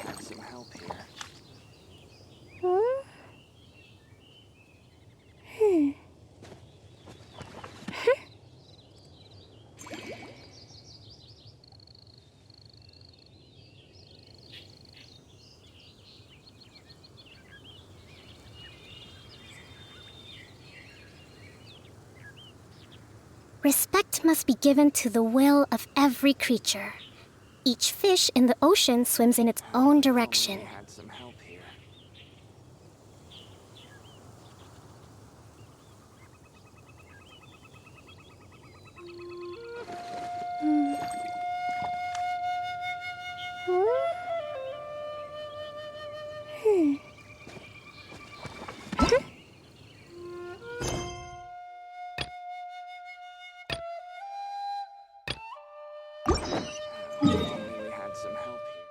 had some help here. Respect must be given to the will of every creature. Each fish in the ocean swims in its own direction. Had some help here. We had some help here.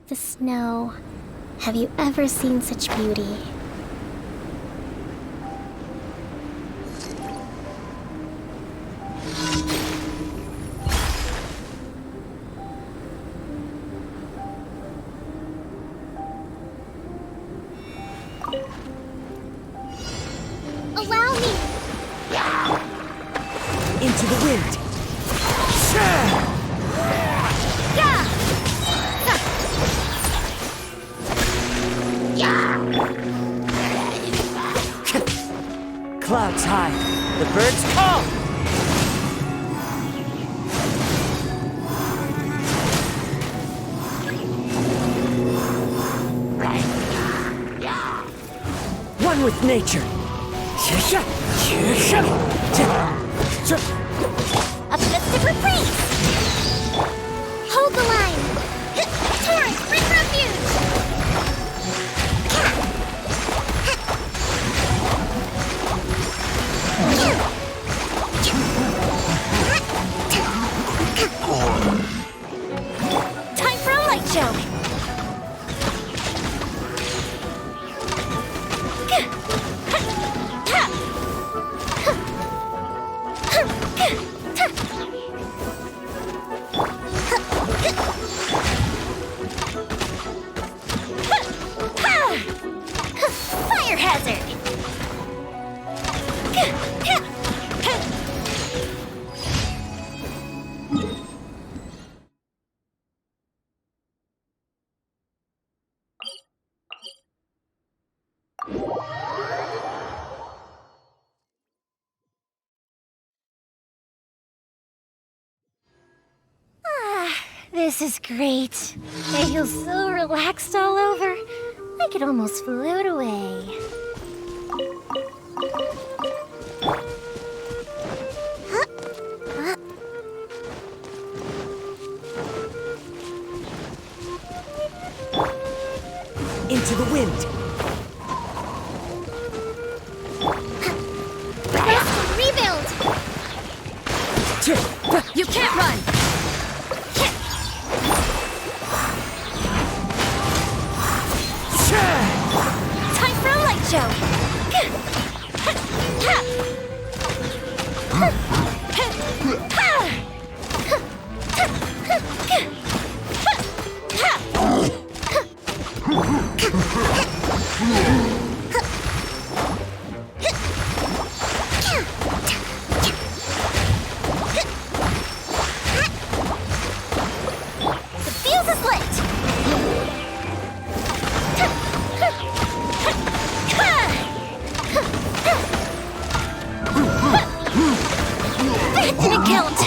The snow. Have you ever seen such beauty? Allow me! Into the wind! Clouds high, the birds call! One with nature! Uplifted reprise! Hold the line! Torrent, bring refuge! Time for a light show! Fire hazard! This is great. I feel so relaxed all over. I could almost float away. Into the wind! Rest, rebuild! You can't run! Time for a light show! The fuse is lit! That didn't count!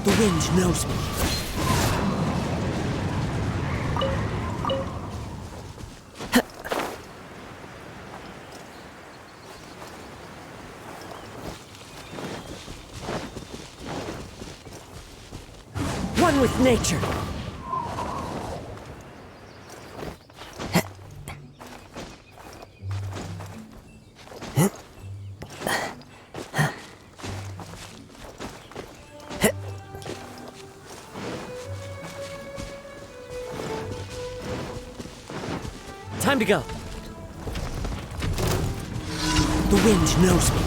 The wind knows me. One with nature. Time to go. The wind knows me.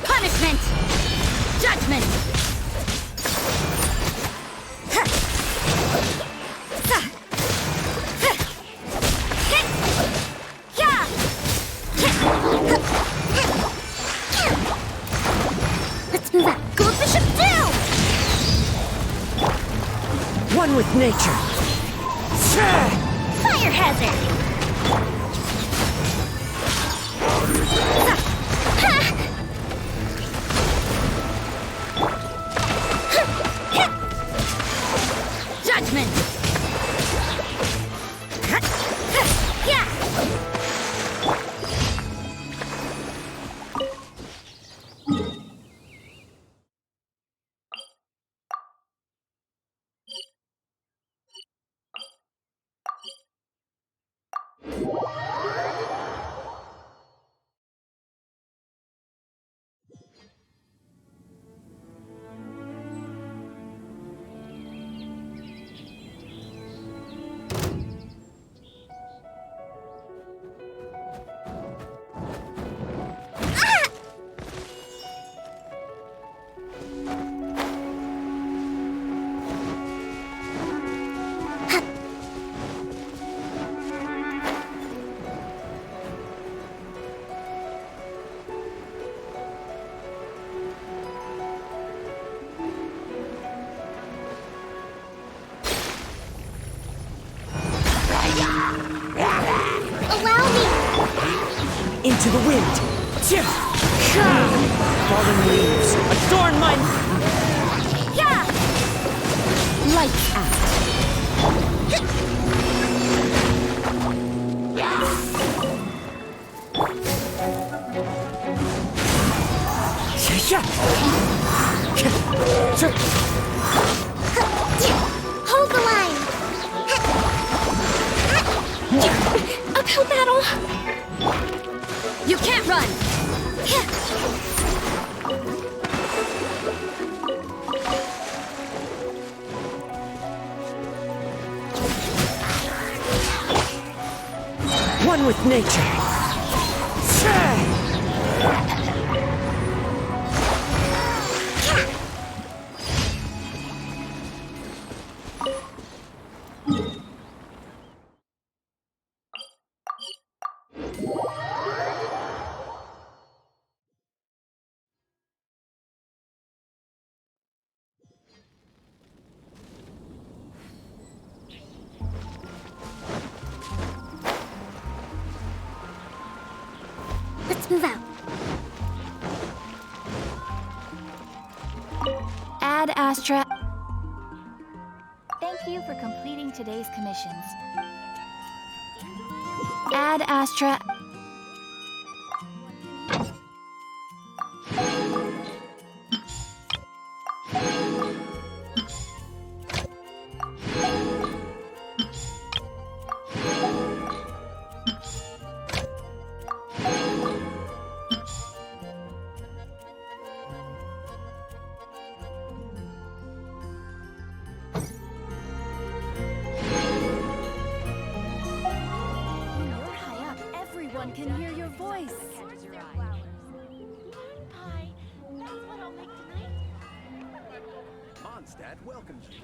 Punishment! Judgment! Let's move out. Goldfish of doom! One with nature. Fire hazard! Judgment! Allow me! Into the wind. Fallen leaves. Adorn my... Lights out. Hold the line! Uphill battle! You can't run! One with nature. Let's move out. Ad Astra. Thank you for completing today's commissions. Ad Astra. Everyone can hear your voice. Pie. That's what I'll make tonight. Mondstadt welcomes you.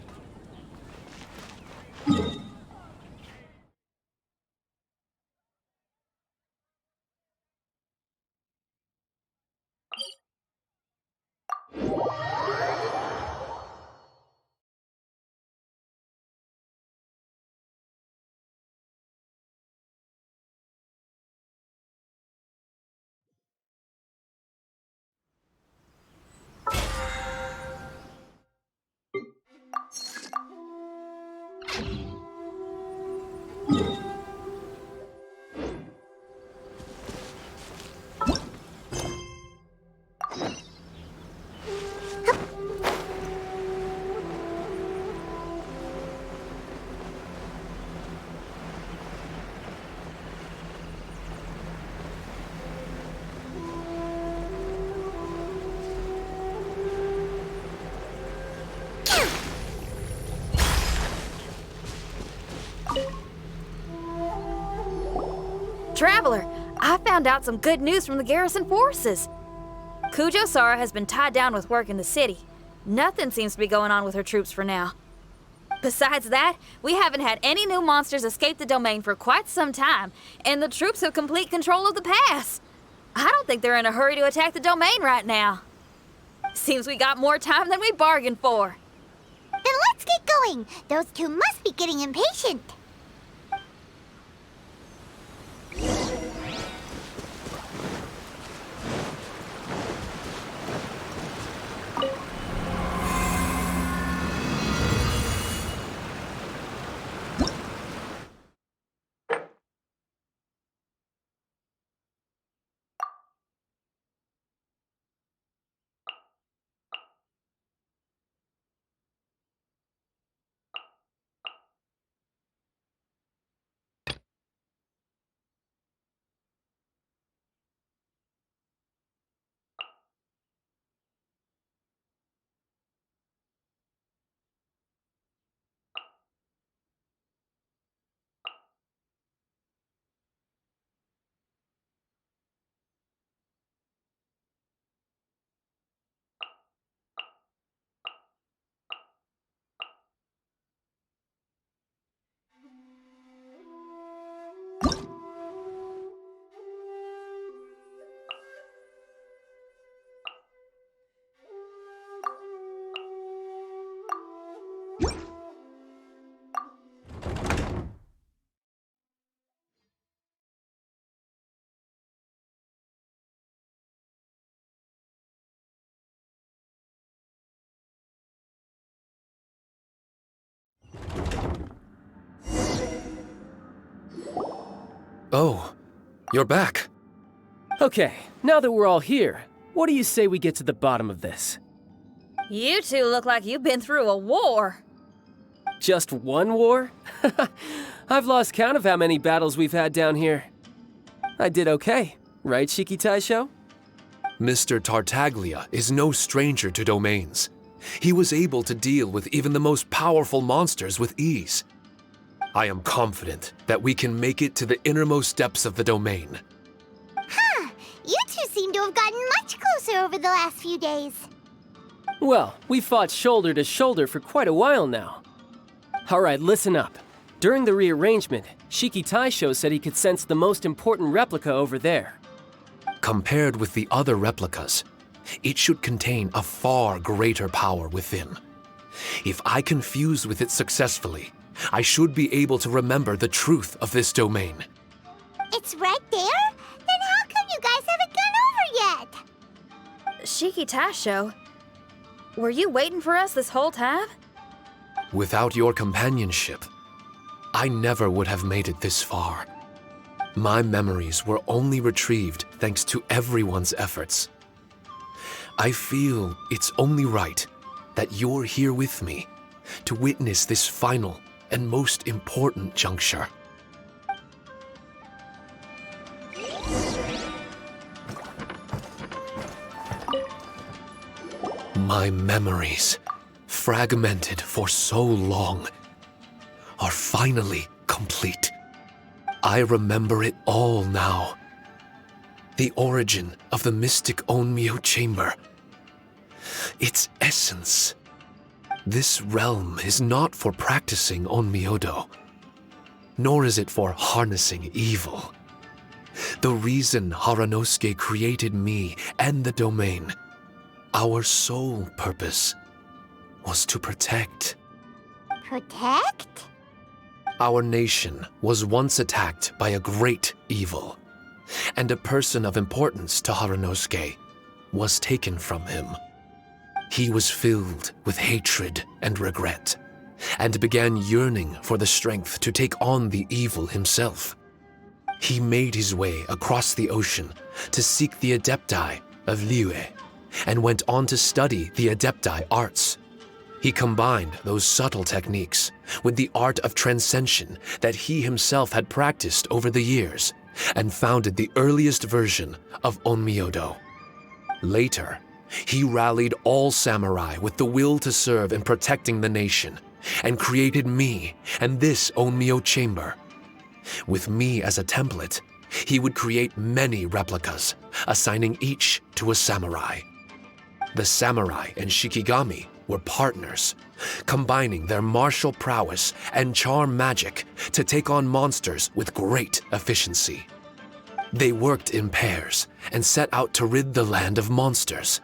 Traveler, I found out some good news from the garrison forces. Kujo-Sara has been tied down with work in the city. Nothing seems to be going on with her troops for now. Besides that, we haven't had any new monsters escape the domain for quite some time, and the troops have complete control of the pass. I don't think they're in a hurry to attack the domain right now. Seems we got more time than we bargained for. Then let's get going. Those two must be getting impatient. Oh, you're back. Okay, now that we're all here, what do you say we get to the bottom of this? You two look like you've been through a war. Just one war? I've lost count of how many battles we've had down here. I did okay, right, Shiki Taisho? Mr. Tartaglia is no stranger to domains. He was able to deal with even the most powerful monsters with ease. I am confident that we can make it to the innermost depths of the domain. Huh. You two seem to have gotten much closer over the last few days. Well, we fought shoulder to shoulder for quite a while now. Alright, listen up. During the rearrangement, Shiki Taisho said he could sense the most important replica over there. Compared with the other replicas, it should contain a far greater power within. If I can fuse with it successfully, I should be able to remember the truth of this domain. It's right there? Then how come you guys haven't gone over yet? Shiki Taisho, were you waiting for us this whole time? Without your companionship, I never would have made it this far. My memories were only retrieved thanks to everyone's efforts. I feel it's only right that you're here with me to witness this final and most important juncture. My memories, fragmented for so long, are finally complete. I remember it all now. The origin of the mystic Onmyo chamber. Its essence. This realm is not for practicing Onmyodo, nor is it for harnessing evil. The reason Haranosuke created me and the domain, our sole purpose, was to protect. Protect? Our nation was once attacked by a great evil, and a person of importance to Haranosuke was taken from him. He was filled with hatred and regret, and began yearning for the strength to take on the evil himself. He made his way across the ocean to seek the Adepti of Liyue, and went on to study the Adepti arts. He combined those subtle techniques with the art of transcension that he himself had practiced over the years, and founded the earliest version of Onmyodo. Later, he rallied all samurai with the will to serve in protecting the nation, and created me and this Onmyo chamber. With me as a template, He would create many replicas, assigning each to a samurai. The samurai and Shikigami were partners, combining their martial prowess and charm magic to take on monsters with great efficiency. They worked in pairs and set out to rid the land of monsters.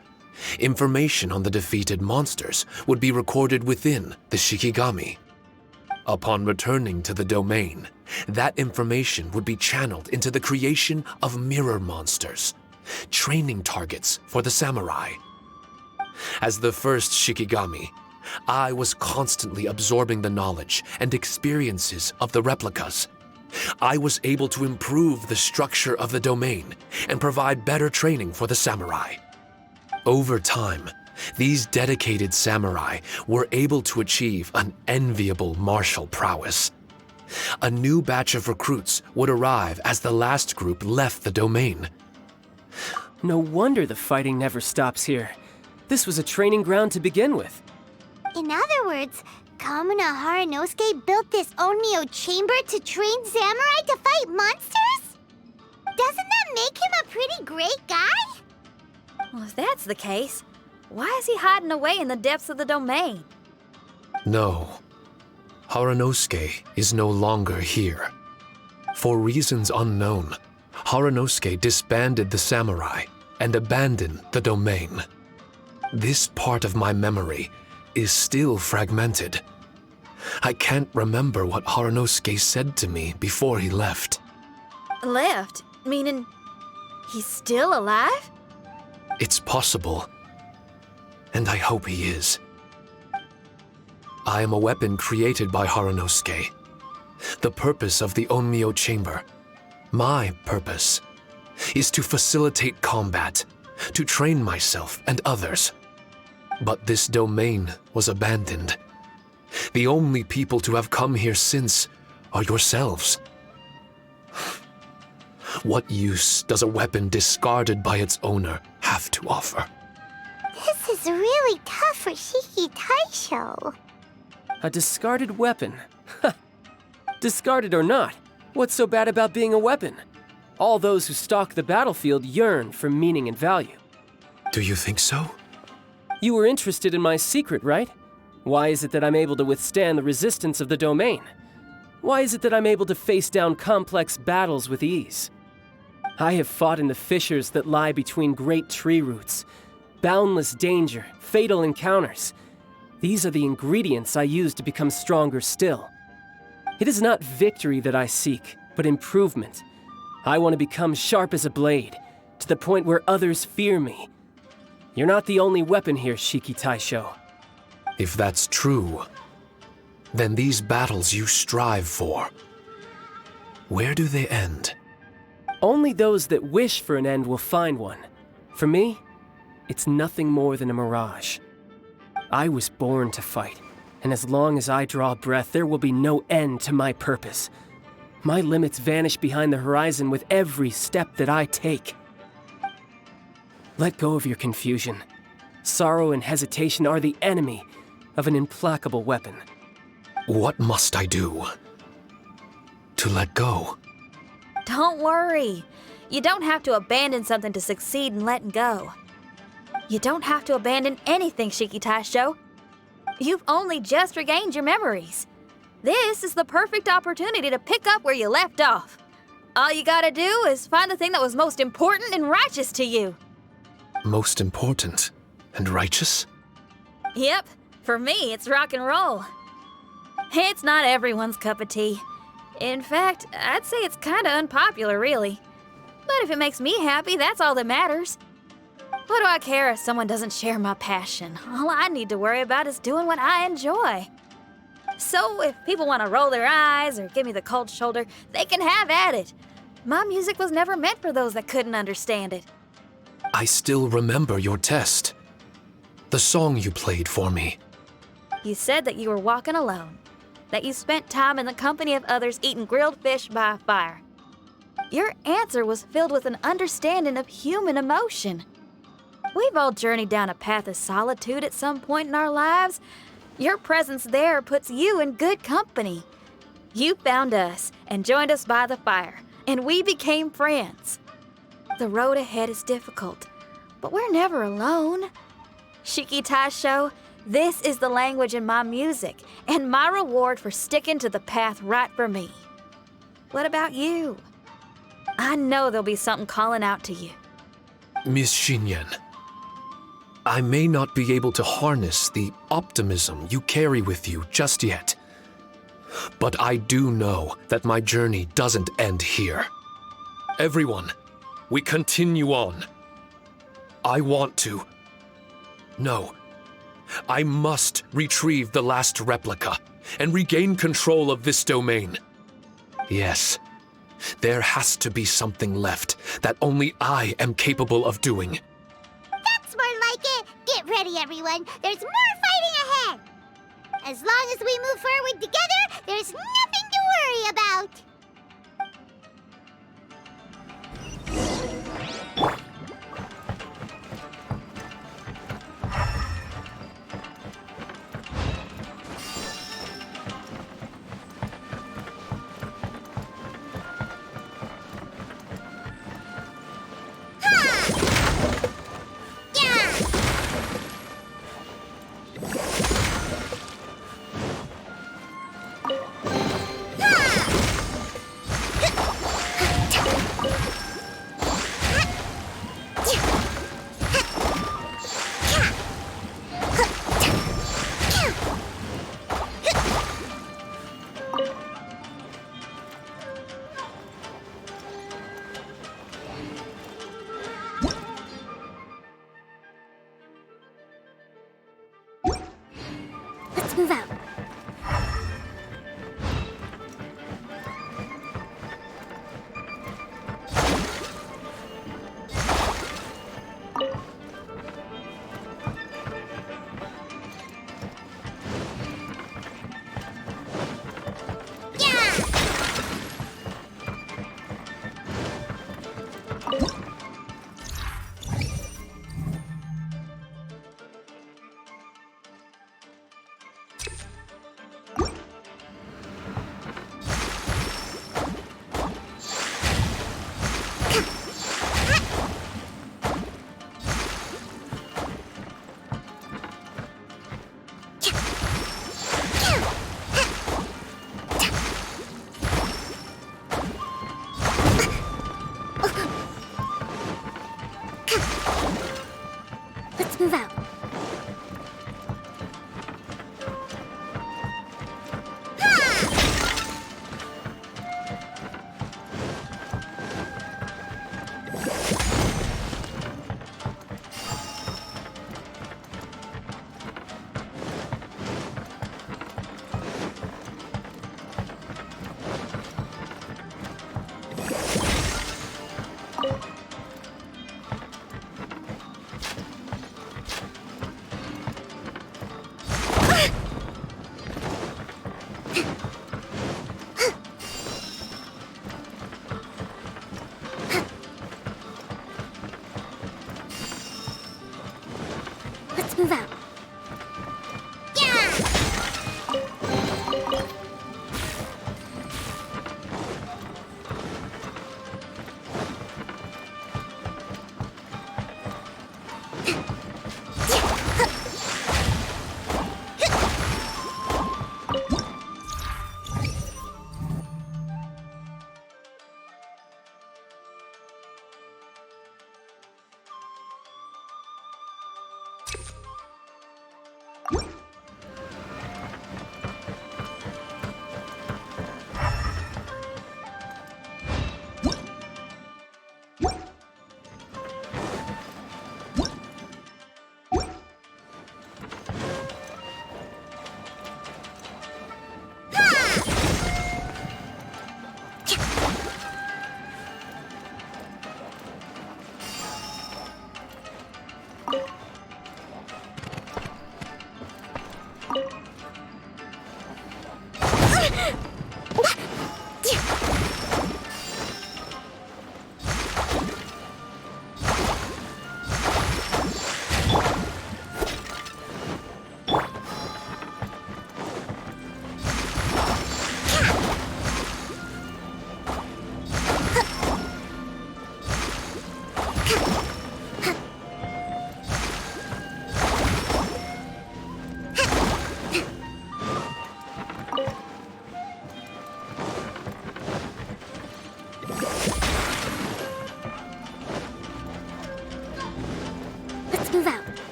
Information on the defeated monsters would be recorded within the Shikigami. Upon returning to the domain, that information would be channeled into the creation of mirror monsters, training targets for the samurai. As the first Shikigami, I was constantly absorbing the knowledge and experiences of the replicas. I was able to improve the structure of the domain and provide better training for the samurai. Over time, these dedicated samurai were able to achieve an enviable martial prowess. A new batch of recruits would arrive as the last group left the domain. No wonder the fighting never stops here. This was a training ground to begin with. In other words, Kamuna Haranosuke built this Onmyo chamber to train samurai to fight monsters? Doesn't that make him a pretty great guy? Well, if that's the case, why is he hiding away in the depths of the domain? No, Haranosuke is no longer here. For reasons unknown, Haranosuke disbanded the samurai and abandoned the domain. This part of my memory is still fragmented. I can't remember what Haranosuke said to me before he left. Left? Meaning he's still alive? It's possible, and I hope he is. I am a weapon created by Haranosuke. The purpose of the Onmyo chamber, my purpose, is to facilitate combat, to train myself and others. But this domain was abandoned. The only people to have come here since are yourselves. What use does a weapon discarded by its owner have to offer? This is really tough for Shiki Taisho. A discarded weapon. Discarded or not, what's so bad about being a weapon? All those who stalk the battlefield yearn for meaning and value. Do you think so? You were interested in my secret, right? Why is it that I'm able to withstand the resistance of the domain? Why is it that I'm able to face down complex battles with ease? I have fought in the fissures that lie between great tree roots. Boundless danger, fatal encounters. These are the ingredients I use to become stronger still. It is not victory that I seek, but improvement. I want to become sharp as a blade, to the point where others fear me. You're not the only weapon here, Shiki Taisho. If that's true, then these battles you strive for, where do they end? Only those that wish for an end will find one. For me, it's nothing more than a mirage. I was born to fight, and as long as I draw breath, there will be no end to my purpose. My limits vanish behind the horizon with every step that I take. Let go of your confusion. Sorrow and hesitation are the enemy of an implacable weapon. What must I do to let go? Don't worry. You don't have to abandon something to succeed in letting go. You don't have to abandon anything, Shiki Taisho. You've only just regained your memories. This is the perfect opportunity to pick up where you left off. All you gotta do is find the thing that was most important and righteous to you. Most important and righteous? Yep, for me, it's rock and roll. It's not everyone's cup of tea. In fact, I'd say it's kinda unpopular, really. But if it makes me happy, that's all that matters. What do I care if someone doesn't share my passion? All I need to worry about is doing what I enjoy. So if people want to roll their eyes or give me the cold shoulder, they can have at it. My music was never meant for those that couldn't understand it. I still remember your test. The song you played for me. You said that you were walking alone, that you spent time in the company of others eating grilled fish by a fire. Your answer was filled with an understanding of human emotion. We've all journeyed down a path of solitude at some point in our lives. Your presence there puts you in good company. You found us and joined us by the fire, and we became friends. The road ahead is difficult, but we're never alone. Shiki Taisho, this is the language in my music, and my reward for sticking to the path right for me. What about you? I know there'll be something calling out to you. Miss Xinyan, I may not be able to harness the optimism you carry with you just yet, but I do know that my journey doesn't end here. Everyone, we continue on. I want to. No. I must retrieve the last replica and regain control of this domain. Yes, there has to be something left that only I am capable of doing. That's more like it. Get ready, everyone. There's more fighting ahead. As long as we move forward together, there's nothing to worry about. Let's move out. Let's move out. Let's move out.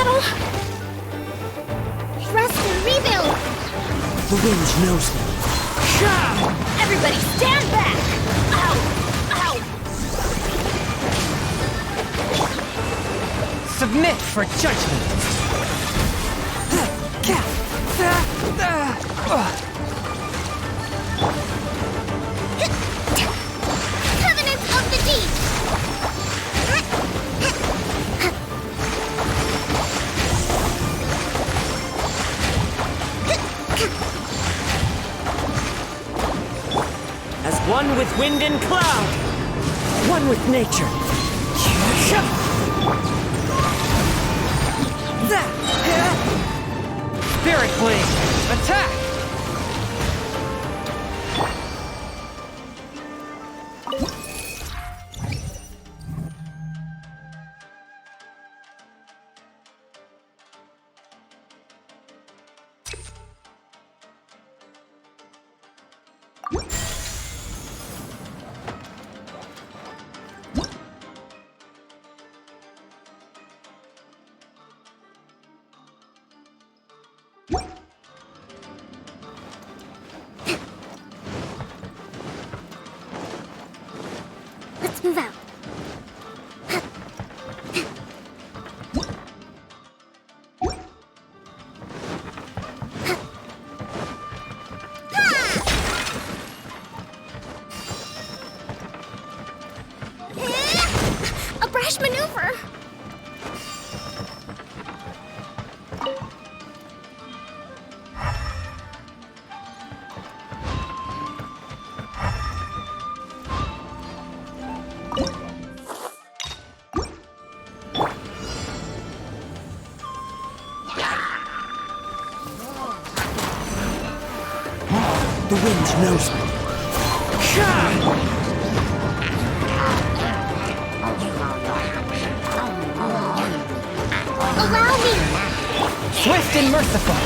battle! Rest and rebuild! The wind knows me. Everybody stand back! Ow! Ow! Submit for judgment! Covenant of the Deep! As one with wind and cloud. One with nature. Spirit Blade! Attack! Let's move out. A brash maneuver! The wind knows me. Allow me! Swift and merciful!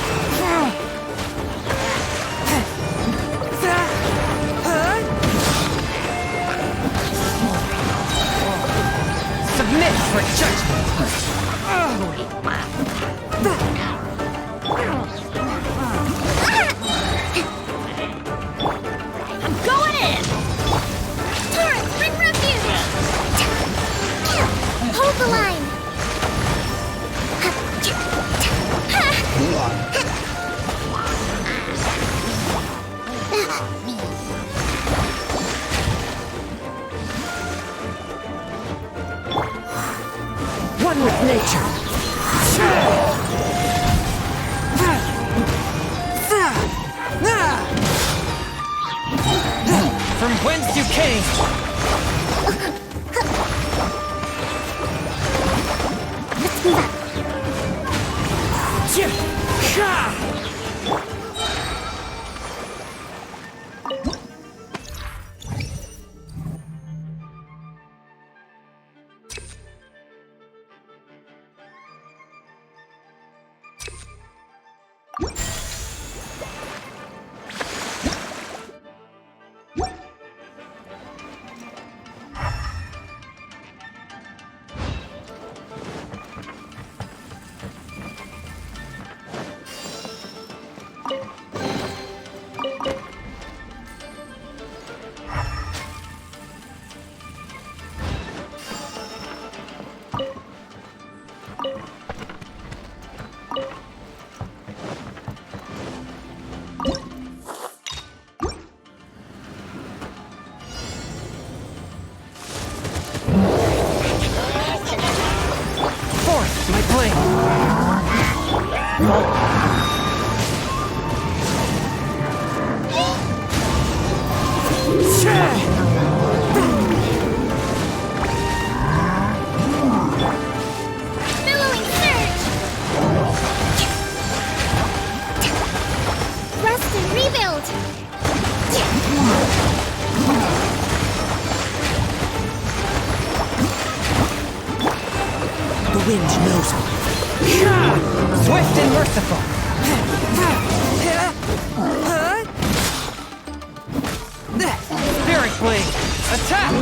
Submit for judgment! I'm going in! Taurus, bring refuge! Hold the line! One with nature. From whence you came! Let's move out. Force my blade! Billowing surge! Rest and rebuild! The wind knows me. Swift and merciful! Spirit Blade! Attack!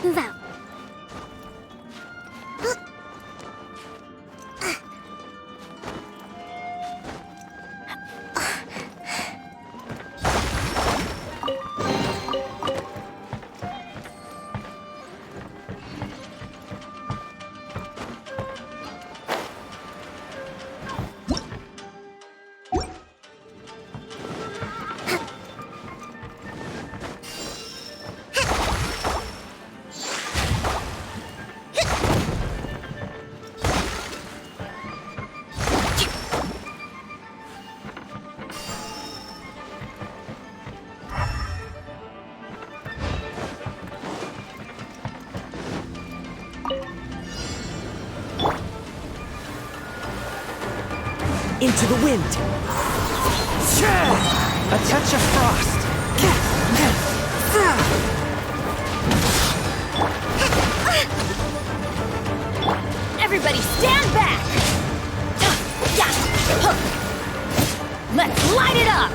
move out. Into the wind. A touch of frost. Everybody stand back! Let's light it up!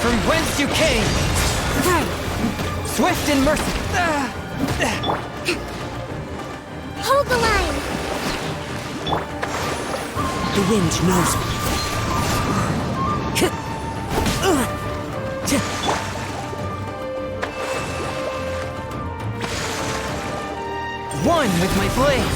From whence you came. Swift and merciful. Hold the line. The wind knows me. One with my blade.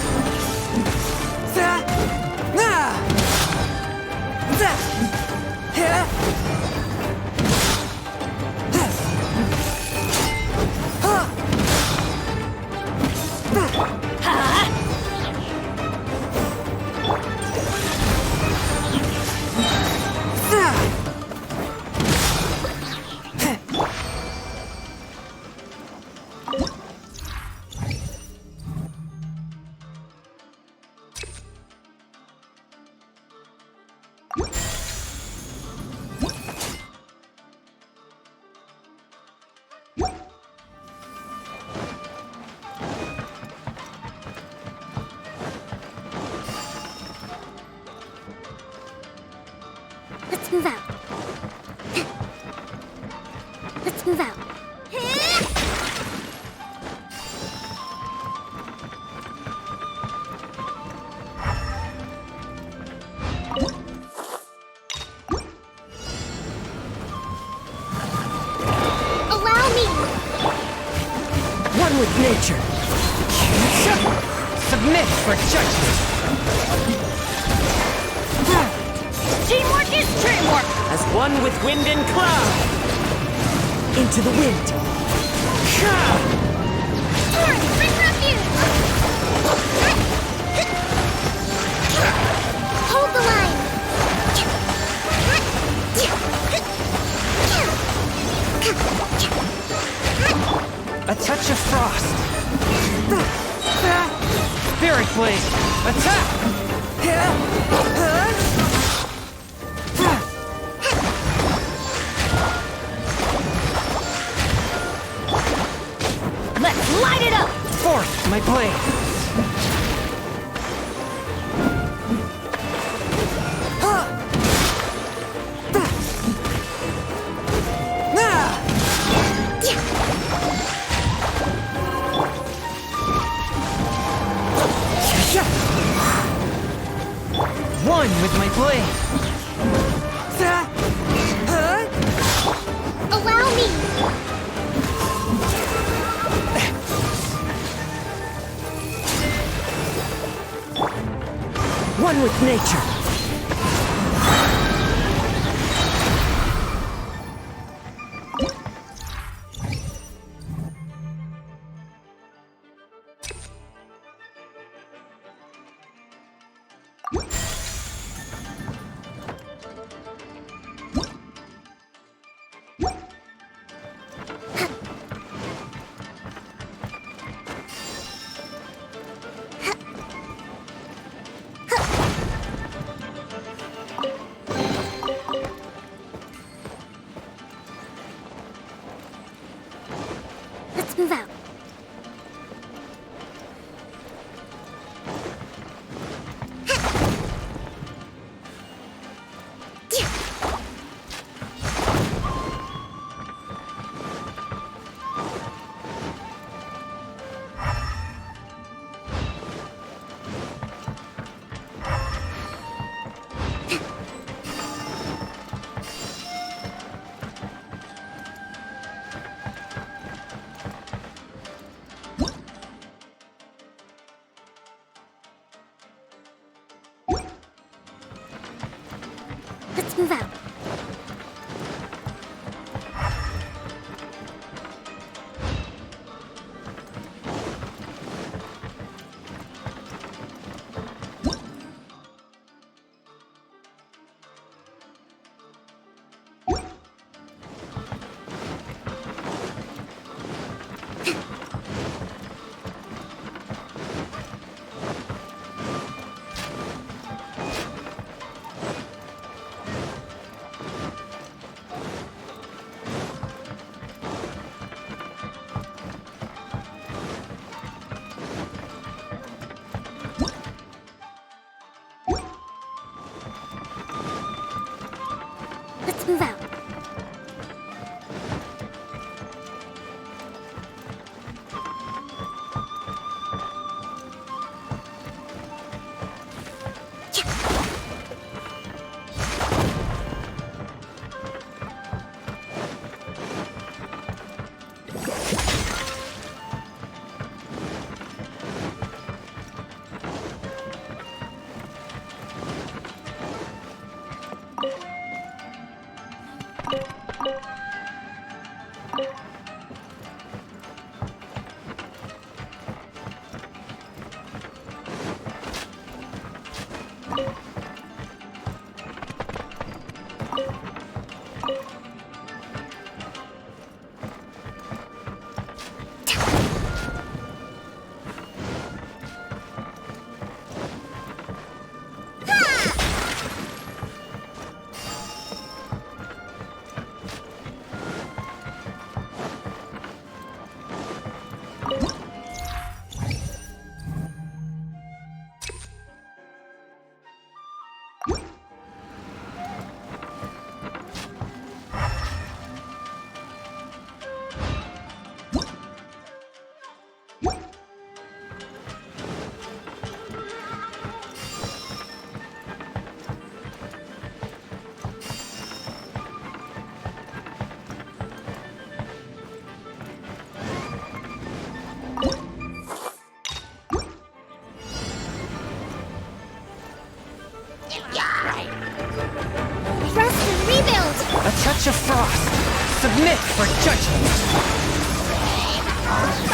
Let's move out. Let's move out. Allow me. One with nature. Submit for judgment. Teamwork is dreamwork! As one with wind and cloud. Into the wind. Sword, bring refuge! Hold the line. A touch of frost. Spirit blade. Attack! Let's light it up! Forth my blade. One with my blade. Allow me. One with nature. Let's move out. Let's move out. Rest and rebuild! A touch of frost. Submit for judgment.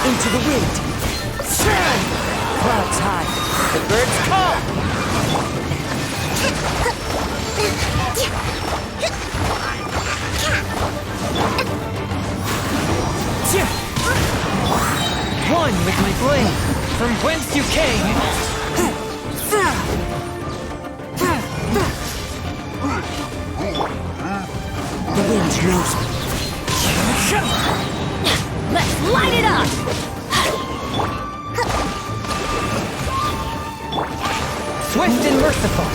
Into the wind. Clouds high. The birds call. One with my blade. From whence you came. The wind knows me. Let's light it up! Swift and merciful.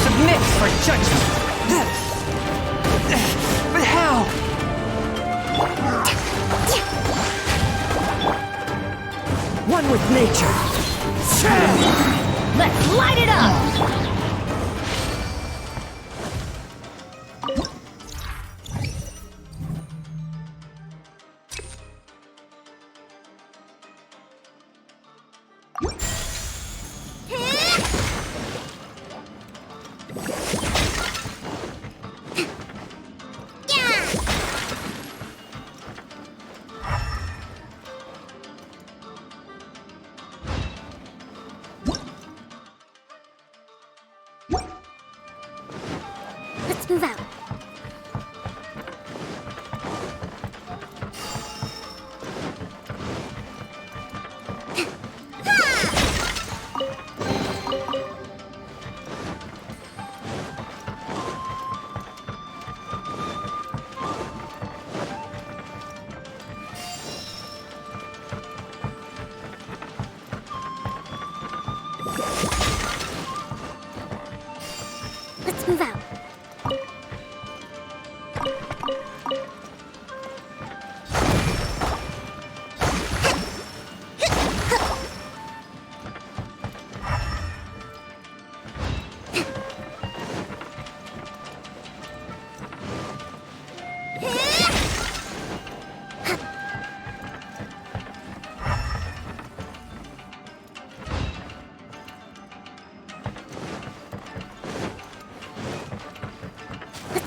Submit for judgment. But how? One with nature. Let's light it up! Let's move out. Let's move out.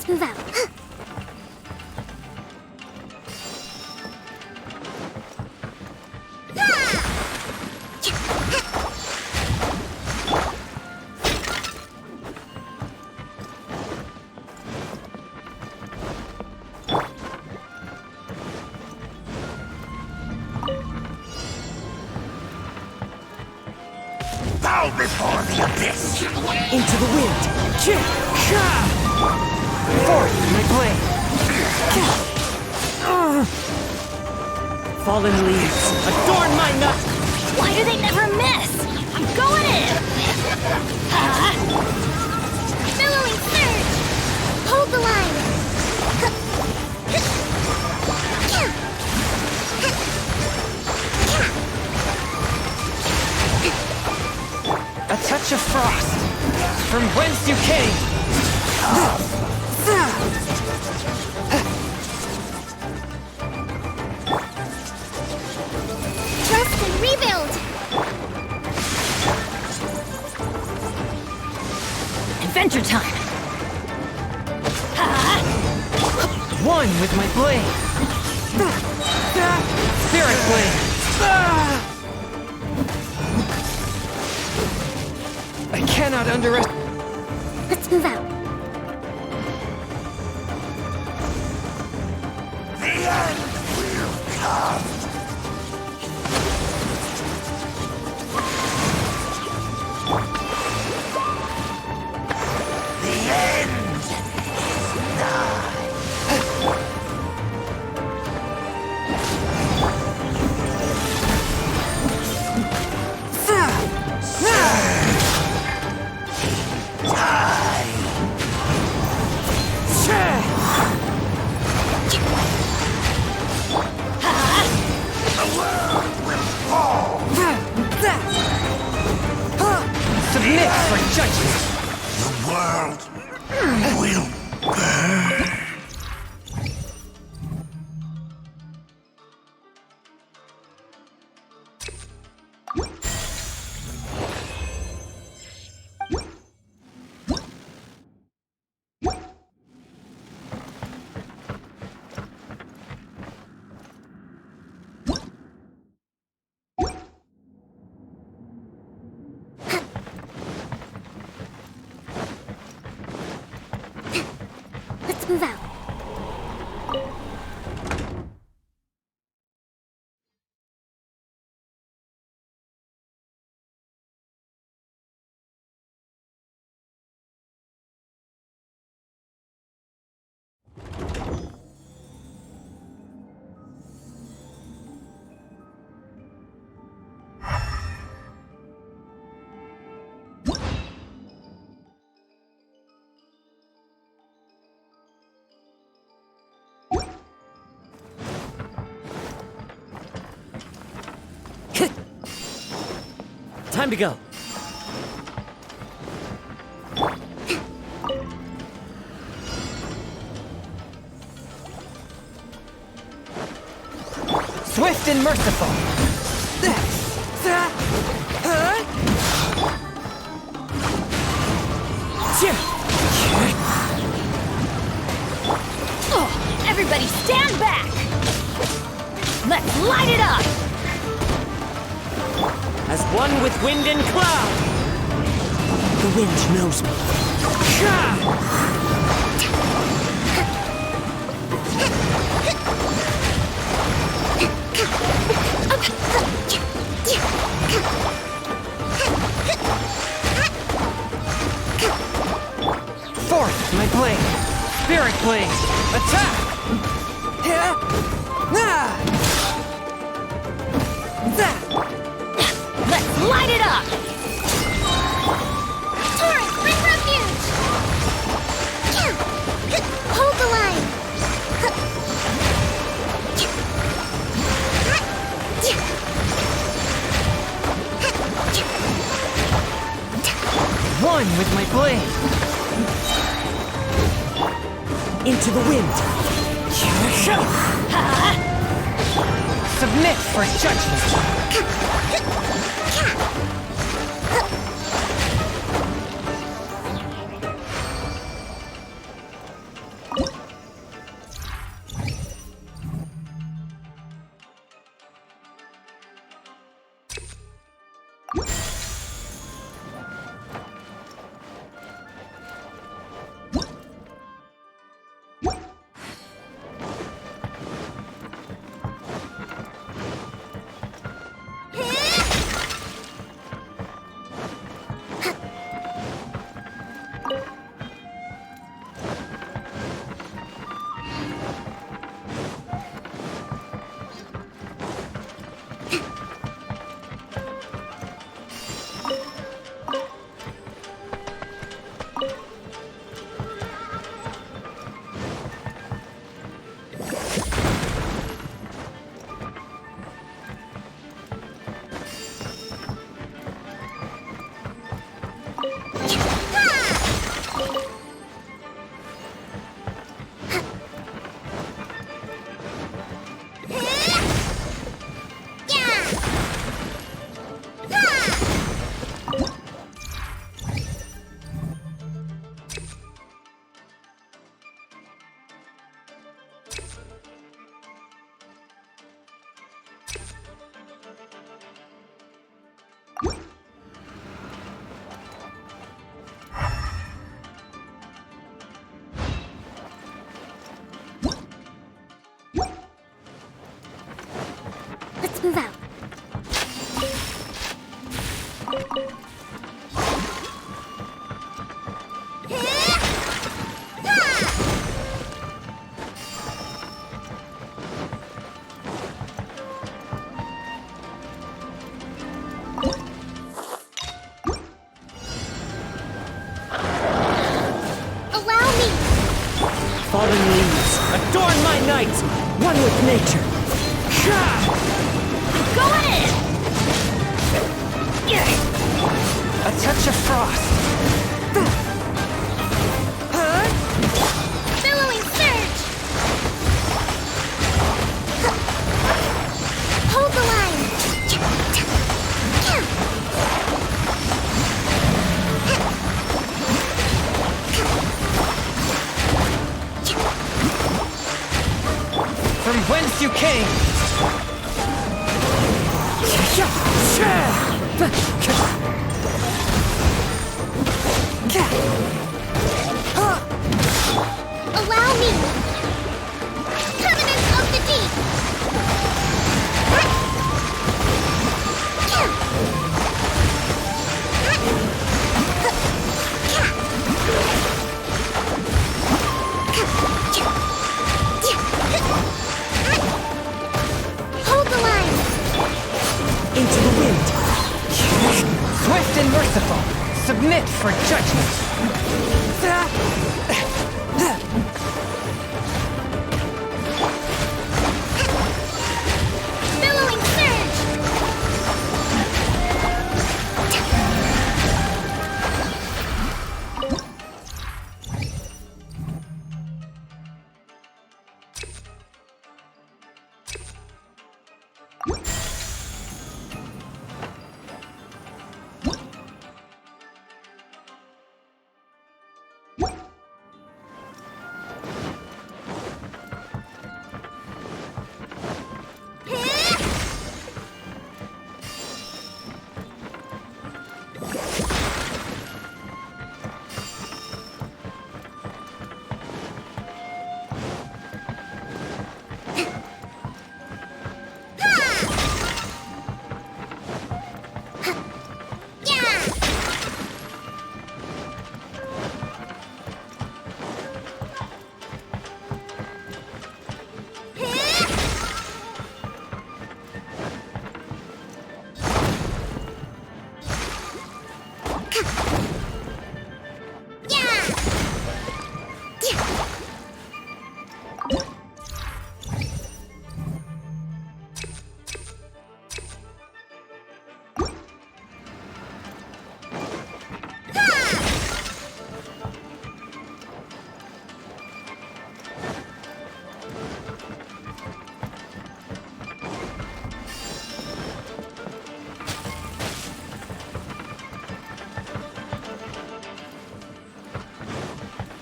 Let's move out. Bow before the abyss! Into the wind. Forth, my blade! Fallen leaves, adorn my nut! Why do they never miss? I'm going in! Billowing surge! Hold the line! A touch of frost, from whence you came! Trust and rebuild! Adventure time! One with my blade! Spirit blade! I cannot underestimate. Let's move out. The end will come! The end is nigh! Submit for judgment! The world will burn! Let's move out. Time to go. Swift and merciful! Oh, everybody stand back! Let's light it up! As one with wind and cloud. The wind knows me. Forth, my blade! Spirit blade! Attack! Let's light it up! Torrent, bring refuge! Hold the line! One with my blade! Into the wind. Submit for judgment! night, one with nature. Go ahead! A touch of frost. Billowing surge! Hold the line! From whence you came. Allow me! Covenant of the Deep! Hold the line! Into the wind. Swift and merciful. Submit for judgment. Billowing surge!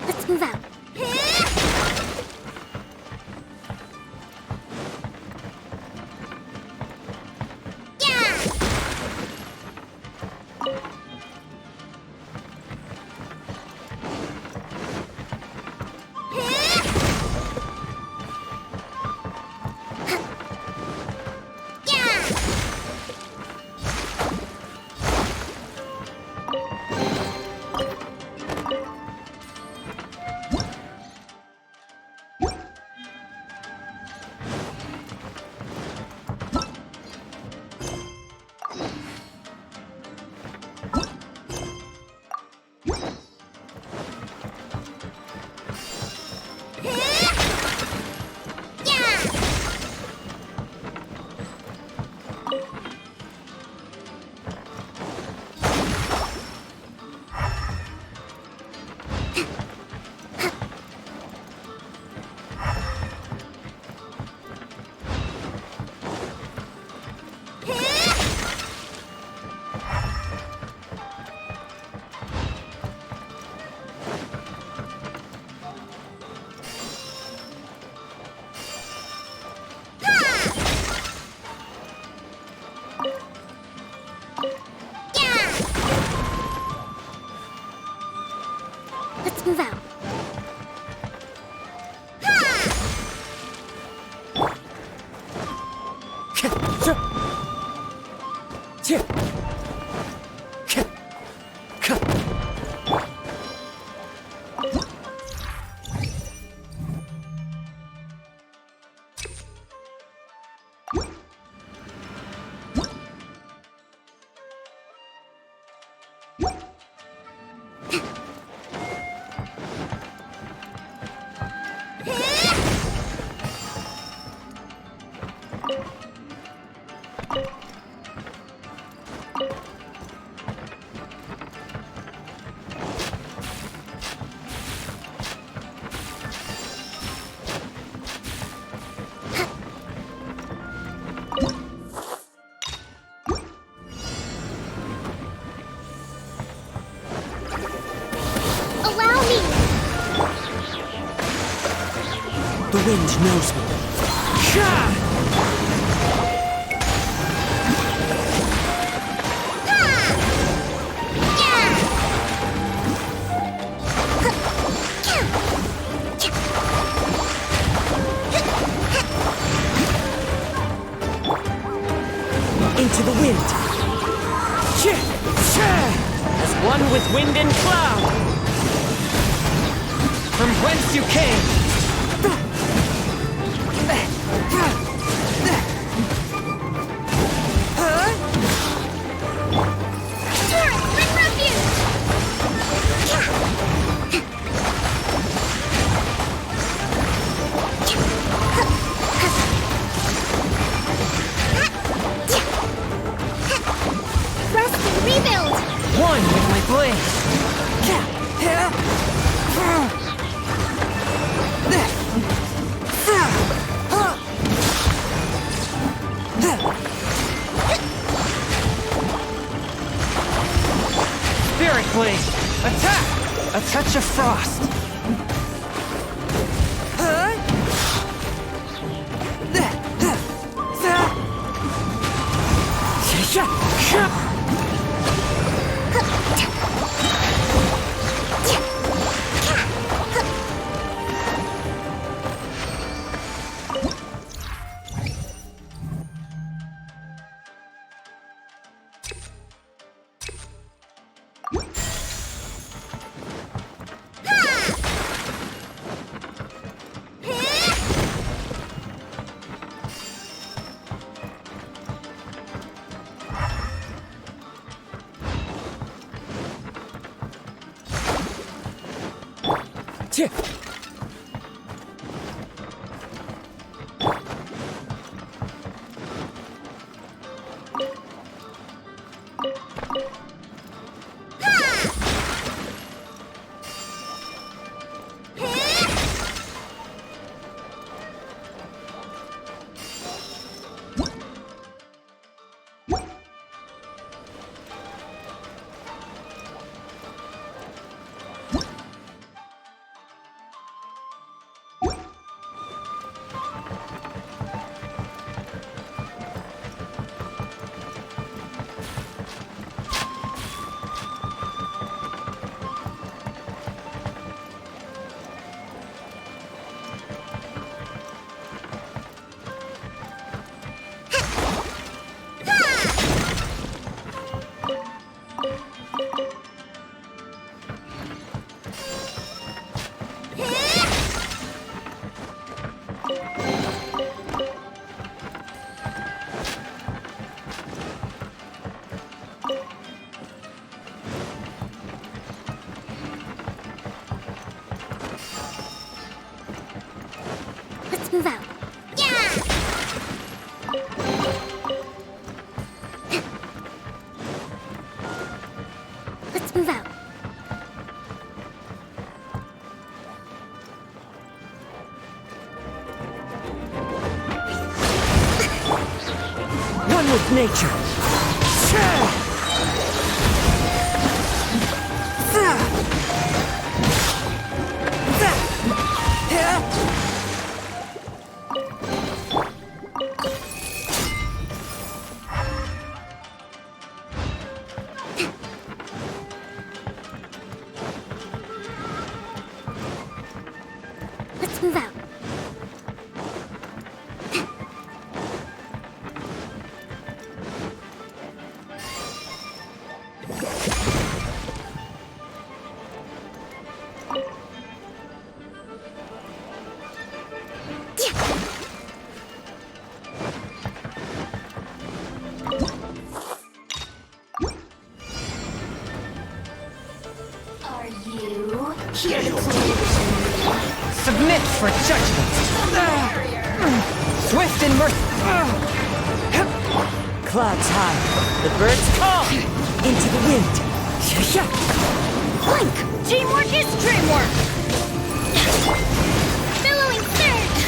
Let's move out. Let's move out. The wind knows me. Into the wind. As one with wind and cloud. From whence you came. One with my blade. Spirit blade. Attack! A touch of frost. Move out. Let's move out. One with nature. Let's move out. Submit for judgment. Swift and merciful. Clouds high. The birds call. Into the wind. Blink! Teamwork is dreamwork! Billowing surge!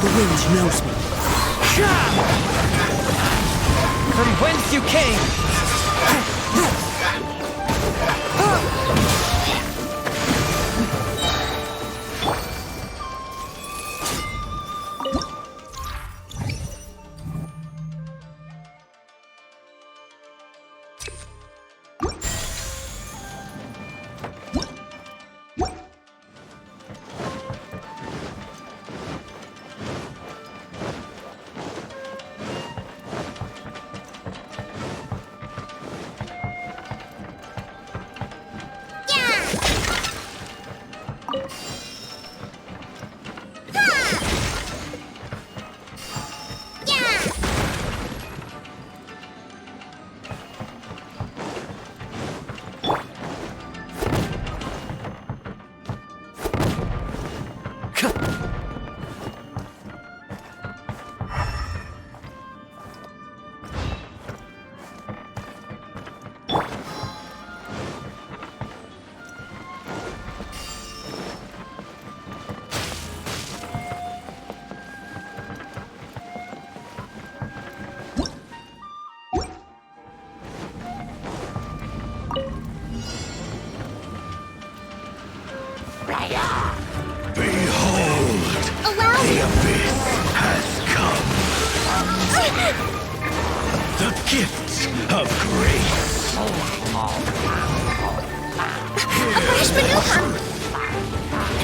The wind knows me. From whence you came!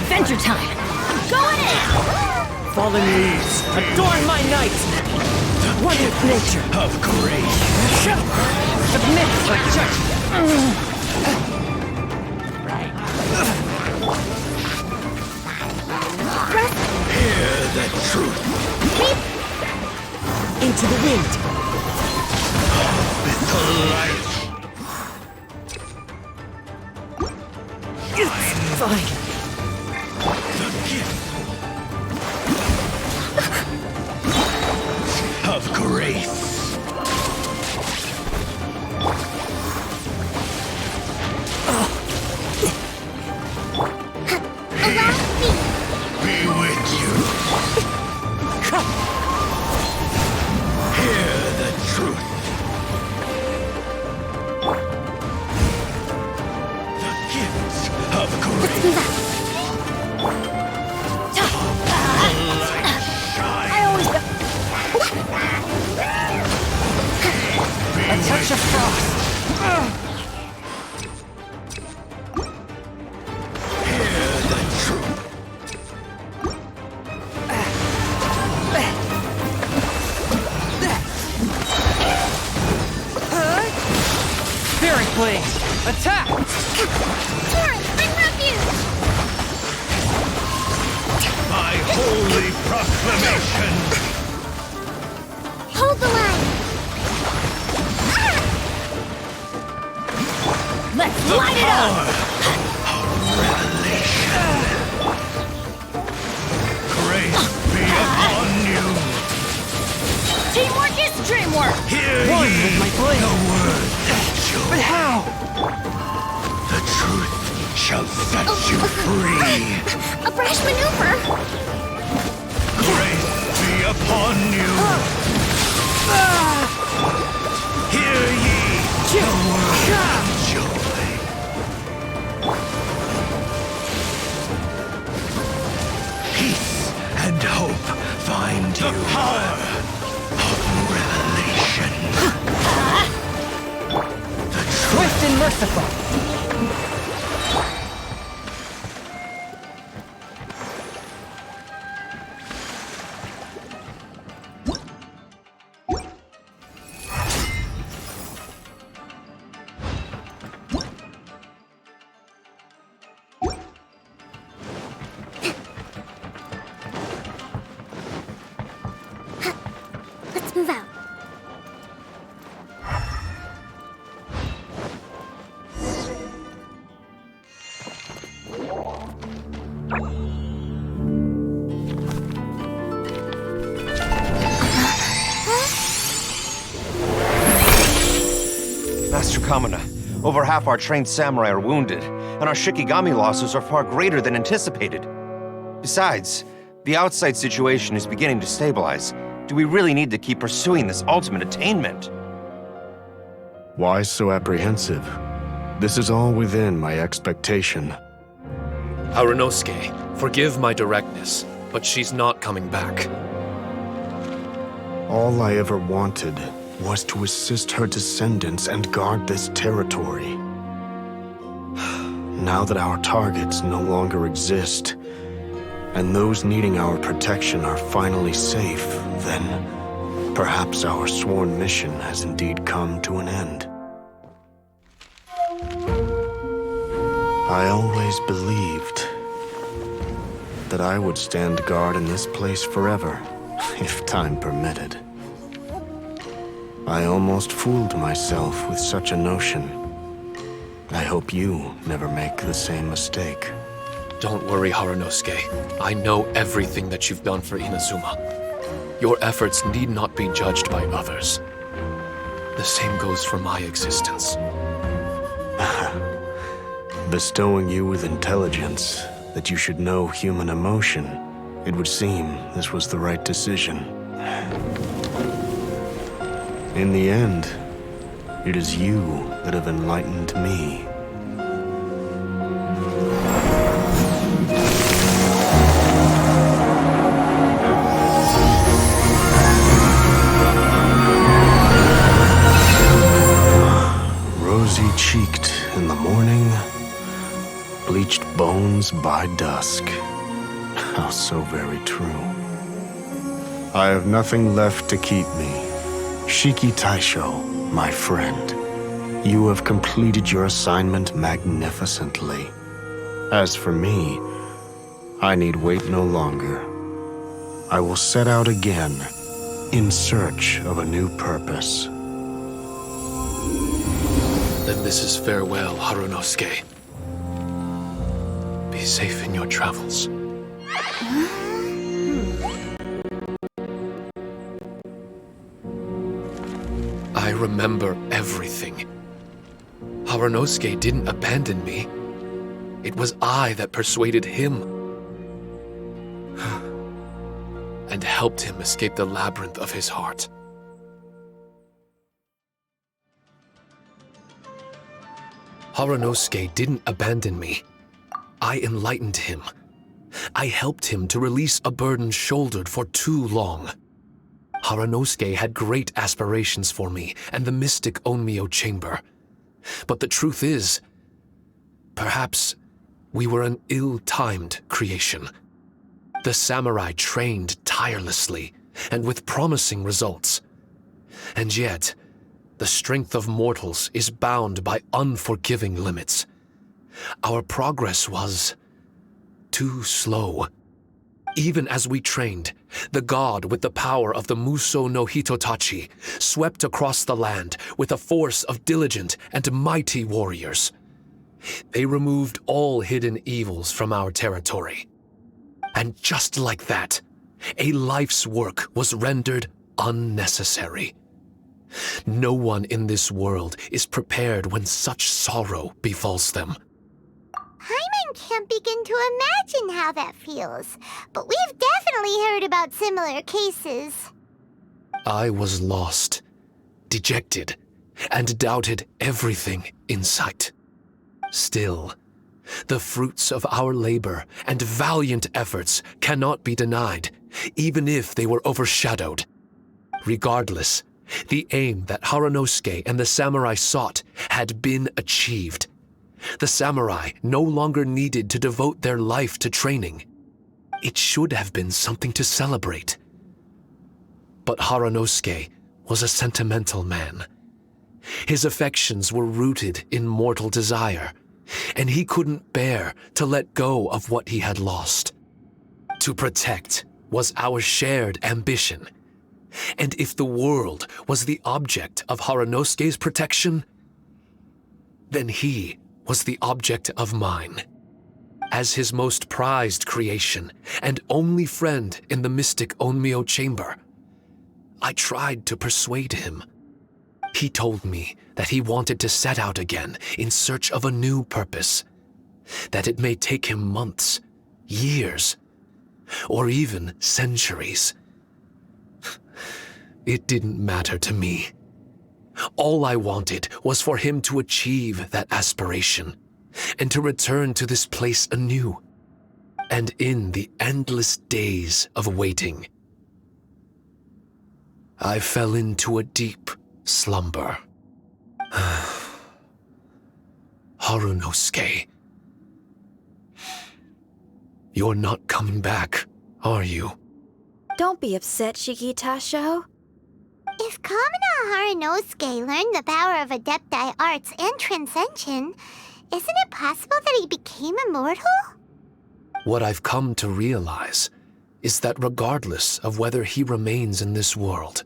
Adventure time! Going in! Fallen leaves, adorn my night! One with nature. Of grace! Submit for judgment! Hear the truth! Into the wind. With the light! Fine. The gift of grace! Be with you. Hear the truth. The gifts of grace. A touch of frost. Hear the truth. Spirit blade, attack! Sorry, bring refuge! My holy proclamation! Hold the line! Let's light it up! Revelation! Grace be upon you! Teamwork is dreamwork! Hear One ye with my blade. the word of joy. But how? The truth shall set you free! A brash maneuver! Grace be upon you! Hear ye the word of joy! Peace and hope find you. The power of revelation. The swift and merciful. Let's move out. Master Kamina, over half our trained samurai are wounded. and our Shikigami losses are far greater than anticipated. Besides, the outside situation is beginning to stabilize. Do we really need to keep pursuing this ultimate attainment? Why so apprehensive? This is all within my expectation. Harunosuke, forgive my directness, but she's not coming back. All I ever wanted was to assist her descendants and guard this territory. Now that our targets no longer exist, and those needing our protection are finally safe, then perhaps our sworn mission has indeed come to an end. I always believed that I would stand guard in this place forever, if time permitted. I almost fooled myself with such a notion. I hope you never make the same mistake. Don't worry, Harunosuke. I know everything that you've done for Inazuma. Your efforts need not be judged by others. The same goes for my existence. Bestowing you with intelligence, that you should know human emotion, it would seem this was the right decision. In the end, it is you that have enlightened me. Rosy-cheeked in the morning, bleached bones by dusk. How so very true. I have nothing left to keep me. Shiki Taisho, my friend, you have completed your assignment magnificently. As for me, I need wait no longer. I will set out again, in search of a new purpose. Then this is farewell, Harunosuke. Be safe in your travels. I remember everything. Harunosuke didn't abandon me. It was I that persuaded him and helped him escape the labyrinth of his heart. Harunosuke didn't abandon me. I enlightened him. I helped him to release a burden shouldered for too long. Harunosuke had great aspirations for me and the mystic Onmyo chamber. But the truth is, perhaps we were an ill-timed creation. The samurai trained tirelessly and with promising results. And yet, the strength of mortals is bound by unforgiving limits. Our progress was too slow. Even as we trained, the god with the power of the Muso no Hitotachi swept across the land with a force of diligent and mighty warriors. They removed all hidden evils from our territory. And just like that, a life's work was rendered unnecessary. No one in this world is prepared when such sorrow befalls them. Hyman can't begin to imagine how that feels, but we've definitely heard about similar cases. I was lost, dejected, and doubted everything in sight. Still, the fruits of our labor and valiant efforts cannot be denied, even if they were overshadowed. Regardless, the aim that Harunosuke and the samurai sought had been achieved. The samurai no longer needed to devote their life to training. It should have been something to celebrate. But Harunosuke was a sentimental man. His affections were rooted in mortal desire, and he couldn't bear to let go of what he had lost. To protect was our shared ambition. And if the world was the object of Harunosuke's protection, then he was the object of mine. As his most prized creation and only friend in the mystic Onmyo chamber, I tried to persuade him. He told me that he wanted to set out again in search of a new purpose, that it may take him months, years, or even centuries. It didn't matter to me. All I wanted was for him to achieve that aspiration and to return to this place anew. And in the endless days of waiting, I fell into a deep slumber. Harunosuke, you're not coming back, are you? Don't be upset, Shiki Taisho. If Kamina Harunosuke learned the power of Adepti arts and Transcension, isn't it possible that he became immortal? What I've come to realize is that regardless of whether he remains in this world,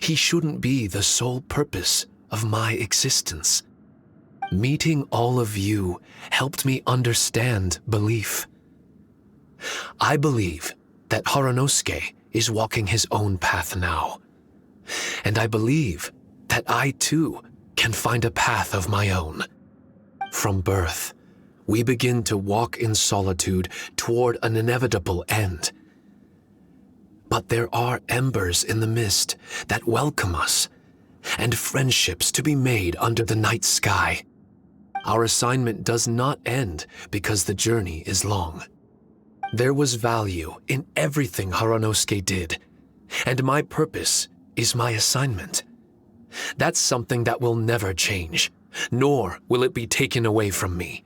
he shouldn't be the sole purpose of my existence. Meeting all of you helped me understand belief. I believe that Harunosuke is walking his own path now. And I believe that I too can find a path of my own. From birth, we begin to walk in solitude toward an inevitable end. But there are embers in the mist that welcome us, and friendships to be made under the night sky. Our assignment does not end because the journey is long. There was value in everything Harunosuke did, and my purpose is my assignment. That's something that will never change, nor will it be taken away from me.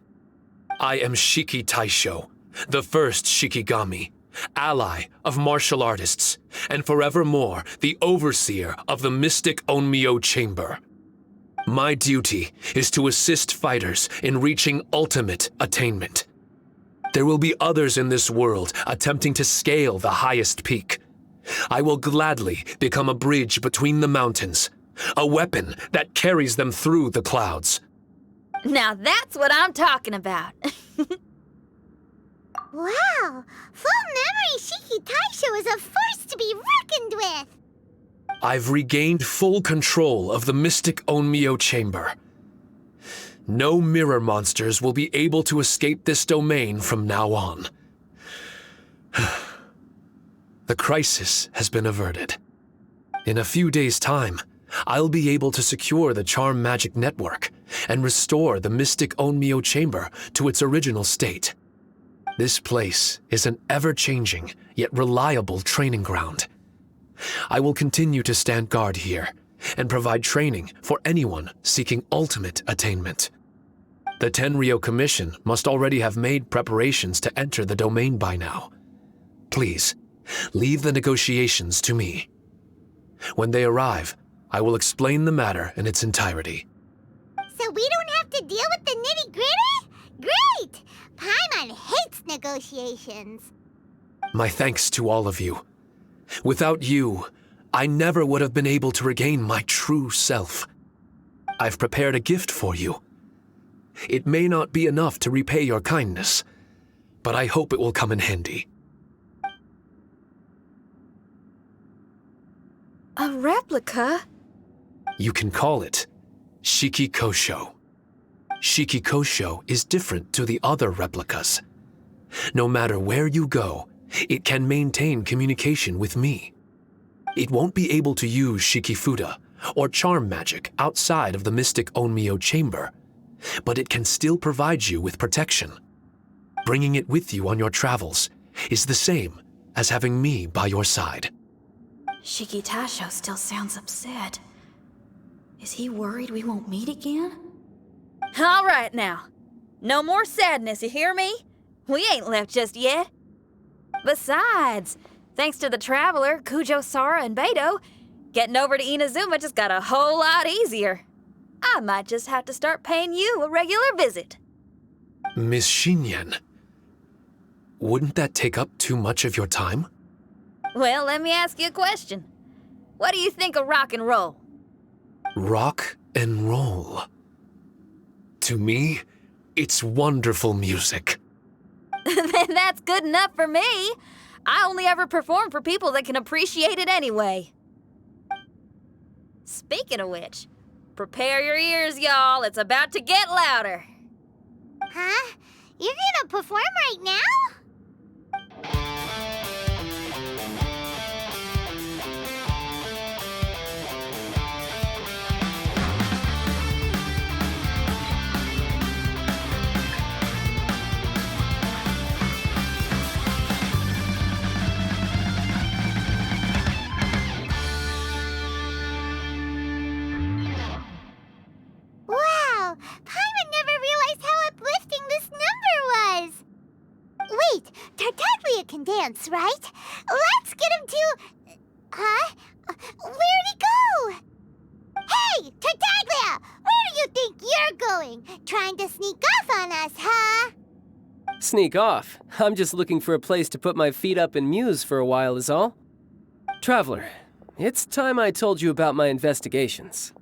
I am Shiki Taisho, the first Shikigami, ally of martial artists, and forevermore the overseer of the mystic Onmyo Chamber. My duty is to assist fighters in reaching ultimate attainment. There will be others in this world attempting to scale the highest peak. I will gladly become a bridge between the mountains, a weapon that carries them through the clouds. Now that's what I'm talking about. Wow! Full memory Shiki Taisho is a force to be reckoned with! I've regained full control of the mystic Onmyo Chamber. No mirror monsters will be able to escape this domain from now on. The crisis has been averted. In a few days' time, I'll be able to secure the charm magic network and restore the mystic Onmyo Chamber to its original state. This place is an ever-changing yet reliable training ground. I will continue to stand guard here and provide training for anyone seeking ultimate attainment. The Tenryo Commission must already have made preparations to enter the domain by now. Please, leave the negotiations to me. When they arrive, I will explain the matter in its entirety. So we don't have to deal with the nitty-gritty? Great! Paimon hates negotiations. My thanks to all of you. Without you, I never would have been able to regain my true self. I've prepared a gift for you. It may not be enough to repay your kindness, but I hope it will come in handy. A replica? You can call it Shiki Kosho. Shiki Kosho is different to the other replicas. No matter where you go, it can maintain communication with me. It won't be able to use Shikifuda or charm magic outside of the mystic Onmyo Chamber, but it can still provide you with protection. Bringing it with you on your travels is the same as having me by your side. Shiki Taisho still sounds upset. Is he worried we won't meet again? All right now. No more sadness, you hear me? We ain't left just yet. Besides, thanks to the Traveler, Kujo, Sara, and Beto, getting over to Inazuma just got a whole lot easier. I might just have to start paying you a regular visit. Miss Shinyan, wouldn't that take up too much of your time? Well, let me ask you a question. What do you think of rock and roll? Rock and roll. To me, it's wonderful music. Then that's good enough for me. I only ever perform for people that can appreciate it anyway. Speaking of which, prepare your ears, y'all. It's about to get louder. Huh? You're gonna perform right now? Wow! Paimon never realized how uplifting this number was! Wait, Tartaglia can dance, right? Let's get him to... Huh? Where'd he go? Hey, Tartaglia! Where do you think you're going? Trying to sneak off on us, huh? Sneak off? I'm just looking for a place to put my feet up and muse for a while is all. Traveler, it's time I told you about my investigations.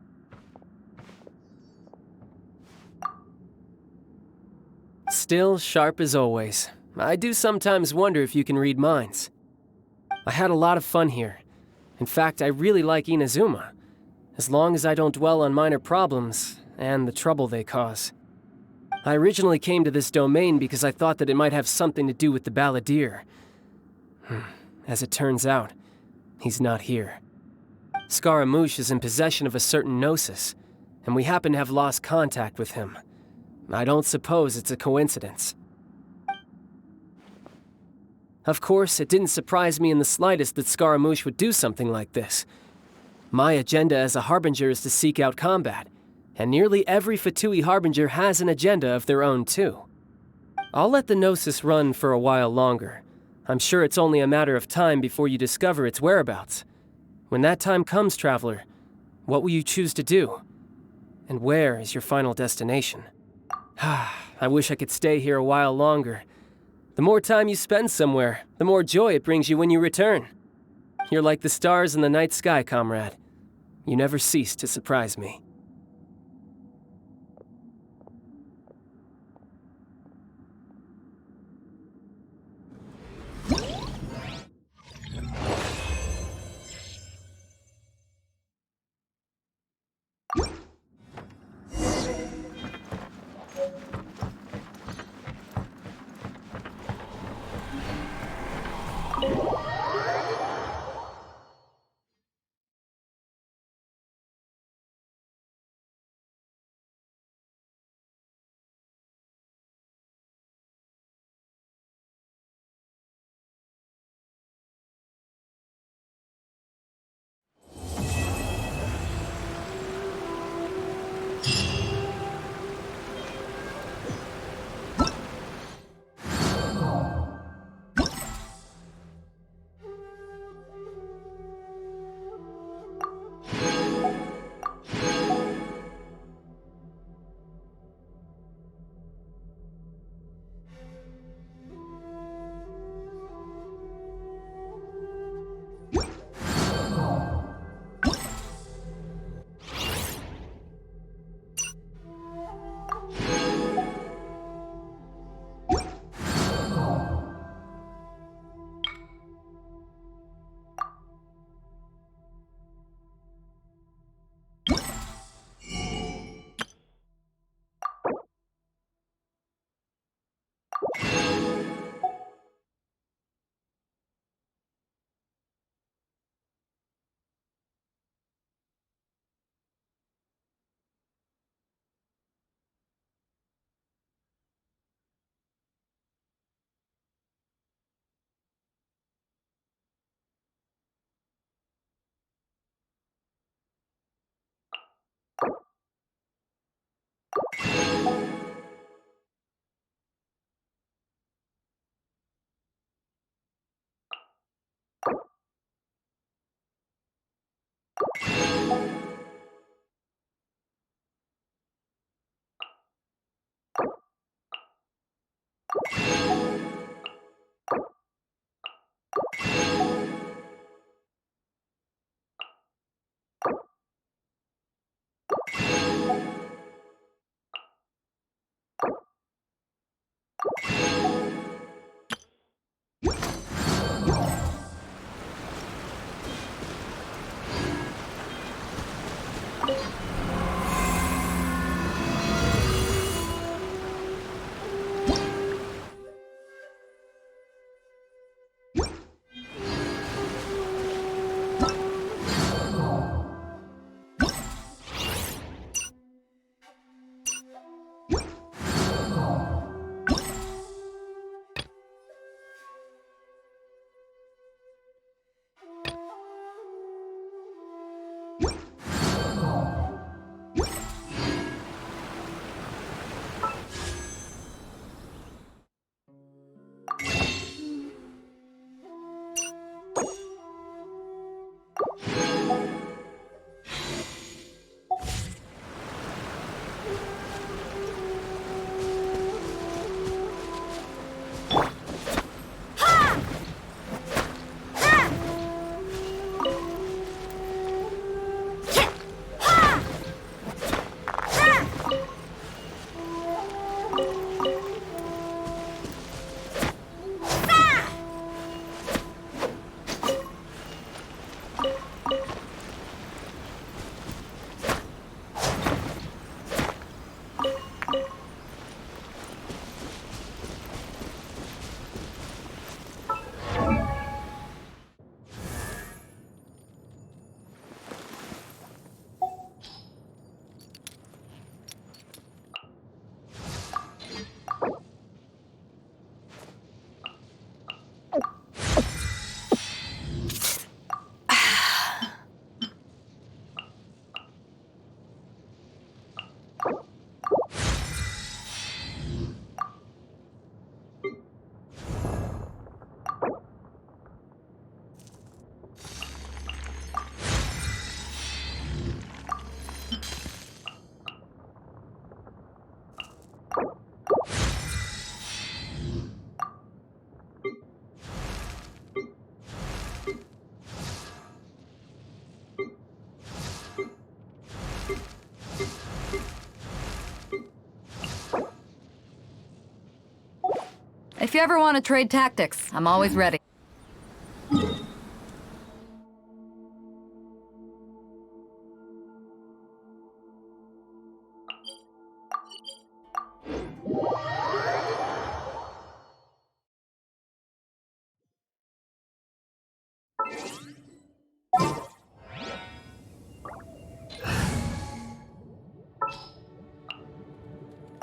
Still sharp as always. I do sometimes wonder if you can read minds. I had a lot of fun here. In fact, I really like Inazuma, as long as I don't dwell on minor problems and the trouble they cause. I originally came to this domain because I thought that it might have something to do with the balladeer. As it turns out, he's not here. Scaramouche is in possession of a certain gnosis, and we happen to have lost contact with him. I don't suppose it's a coincidence. Of course, it didn't surprise me in the slightest that Scaramouche would do something like this. My agenda as a Harbinger is to seek out combat, and nearly every Fatui Harbinger has an agenda of their own too. I'll let the Gnosis run for a while longer. I'm sure it's only a matter of time before you discover its whereabouts. When that time comes, Traveler, what will you choose to do? And where is your final destination? I wish I could stay here a while longer. The more time you spend somewhere, the more joy it brings you when you return. You're like the stars in the night sky, comrade. You never cease to surprise me. If you ever want to trade tactics, I'm always ready.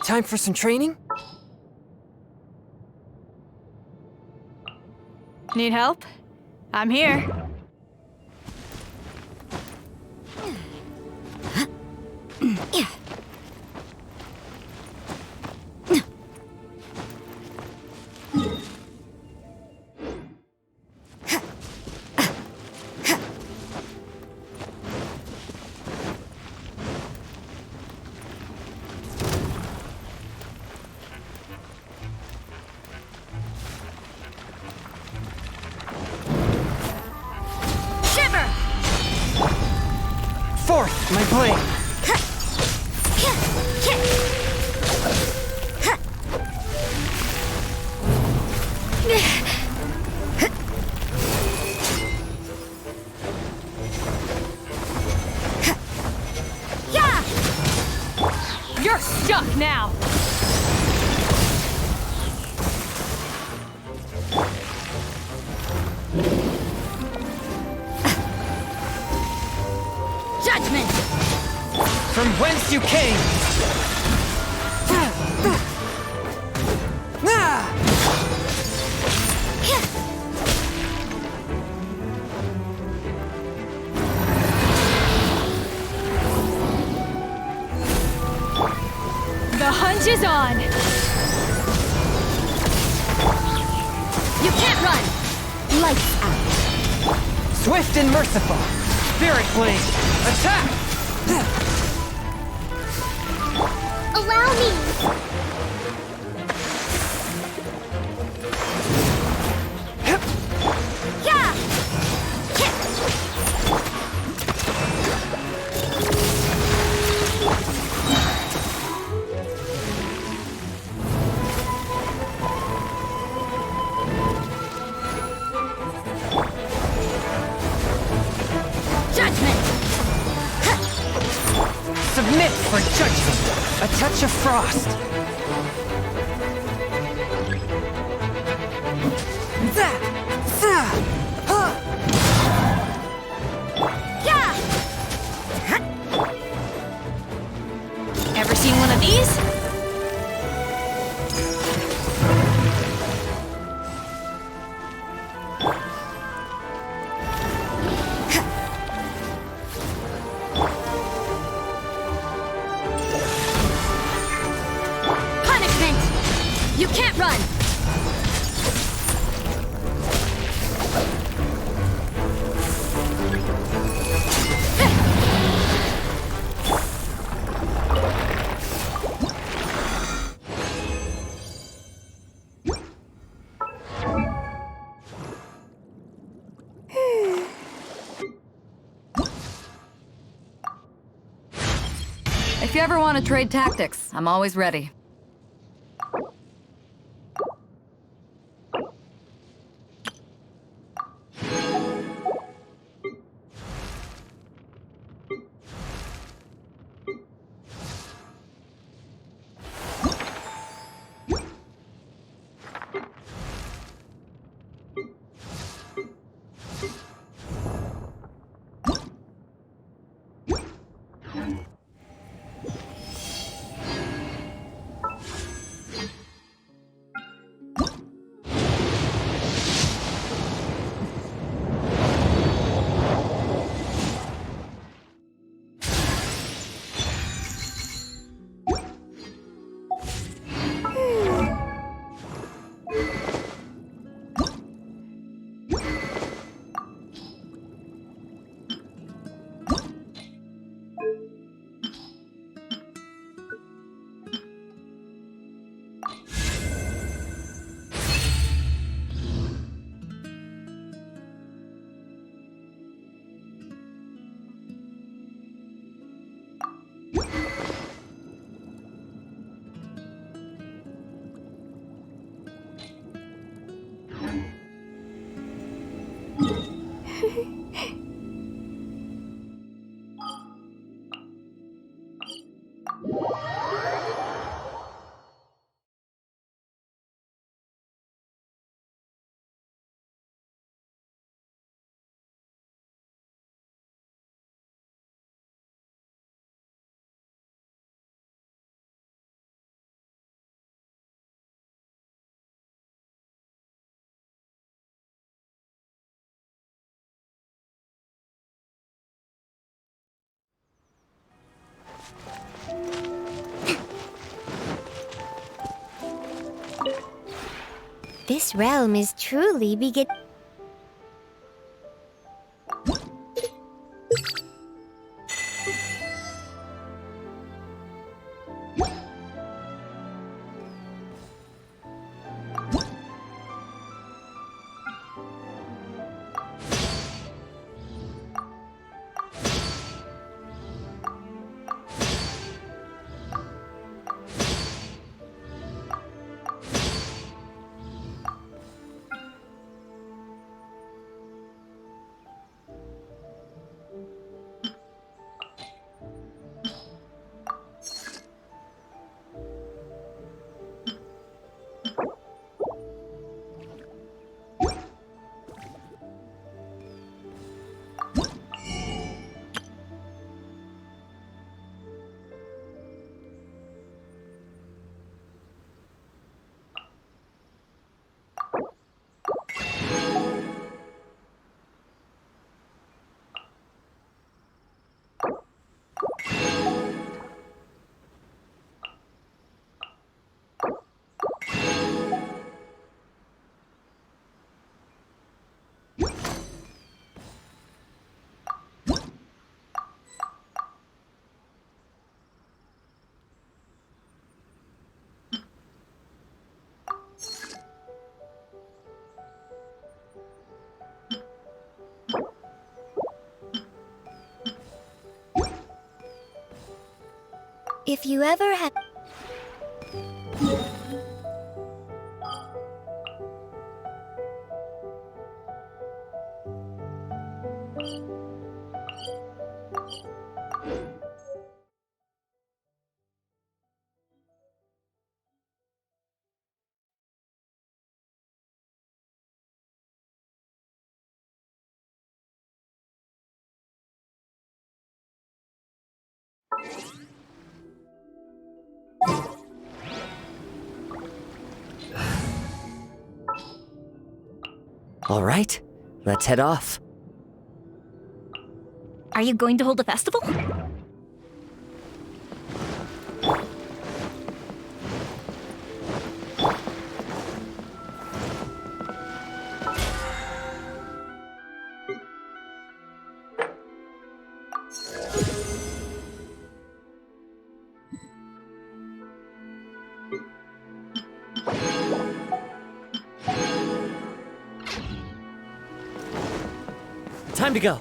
Time for some training? Need help? I'm here. Fourth, my blade! You're stuck now! Judgment! From whence you came! The hunt is on! You can't run! Lights out! Swift and merciful! Spirit blade! Attack! Allow me! Submit for judgment! A touch of frost! Ever seen one of these? You can't run! If you ever want to trade tactics, I'm always ready. This realm is truly begin. If you ever had... All right, let's head off. Are you going to hold a festival? Time to go.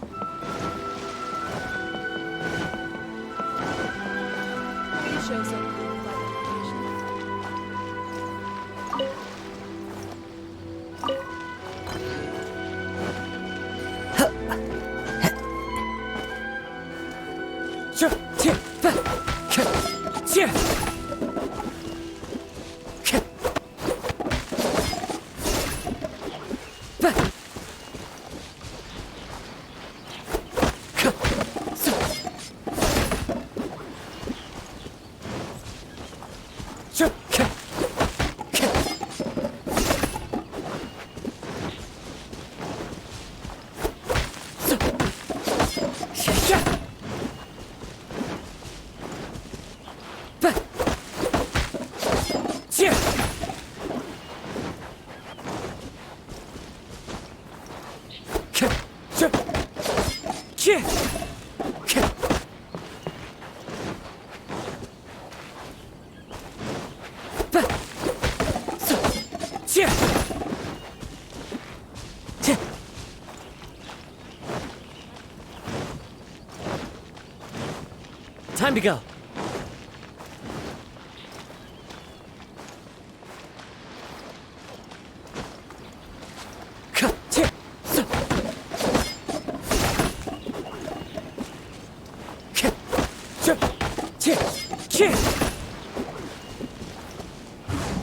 Time to go.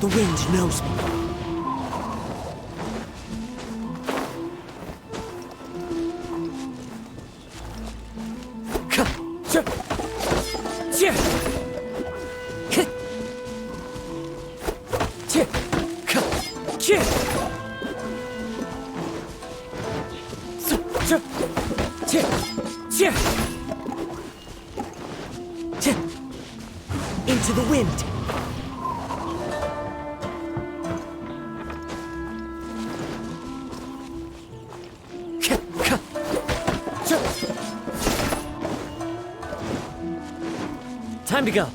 The wind knows me. Into the wind. Time to go.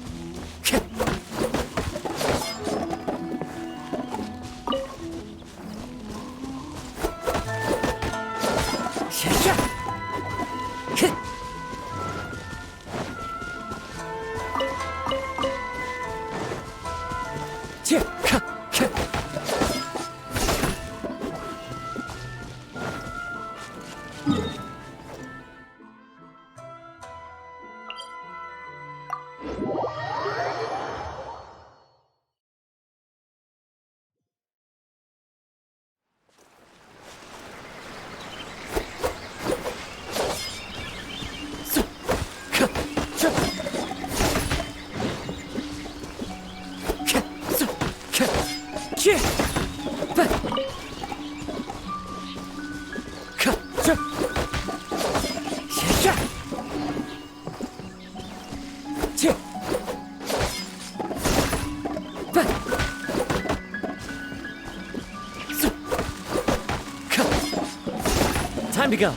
Time to go.